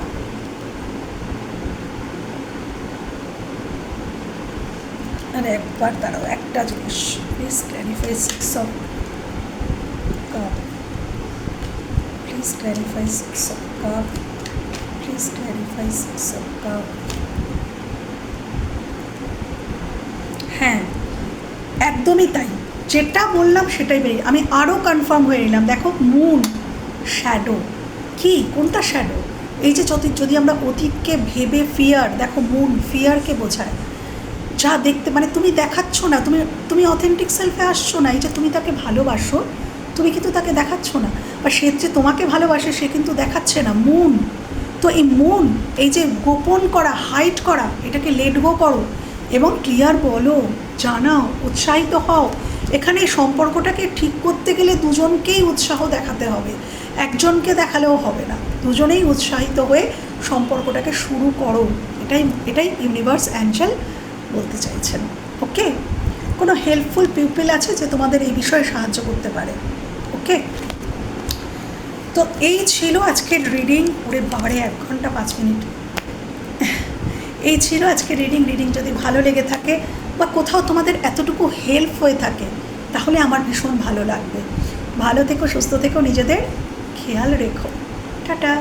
মানে একবার দাঁড়াও, একটা জিনিস, please clarify six of cup, please clarify six of cup, please clarify six of cup. হ্যাঁ, একদমই তাই, যেটা বললাম সেটাই বেরিয়ে, আমি আরও কনফার্ম হয়ে নিলাম। দেখো মুন, শ্যাডো, কি কোনটা শ্যাডো? এই যে যদি আমরা অতীতকে ভেবে ফিয়ার, দেখো মুন ফিয়ারকে বোঝায়। যা দেখতে মানে তুমি দেখাচ্ছ না, তুমি অথেন্টিক সেলফে আসছো না। এই যে তুমি তাকে ভালোবাসো, তুমি কিন্তু তাকে দেখাচ্ছ না, বা সে যে তোমাকে ভালোবাসে সে কিন্তু দেখাচ্ছে না। মুন, তো এই মুন, এই যে গোপন করা, হাইড করা, এটাকে লেট গো করো এবং ক্লিয়ার বলো, জানাও, উৎসাহিত হও। এখানে এই সম্পর্কটাকে ঠিক করতে গেলে দুজনকেই উৎসাহ দেখাতে হবে, একজনকে দেখালেও হবে না, দুজনেই উৎসাহিত হয়ে সম্পর্কটাকে শুরু করো। এটাই ইউনিভার্স অ্যাঞ্জেল বলতে চাইছেন। ওকে, কোনো হেল্পফুল পিপল আছে যে তোমাদের এই বিষয়ে সাহায্য করতে পারে। ওকে, তো এই ছিল আজকের রিডিং। ওরে বাবারে 1 ঘন্টা 5 মিনিট। এই ছিল আজকের রিডিং যদি ভালো লেগে থাকে বা কোথাও তোমাদের এতটুকু হেল্প হয়ে থাকে তাহলে আমার ভীষণ ভালো লাগবে। ভালো থেকো, সুস্থ থেকো, নিজেদের খেয়াল রেখো। টাটা।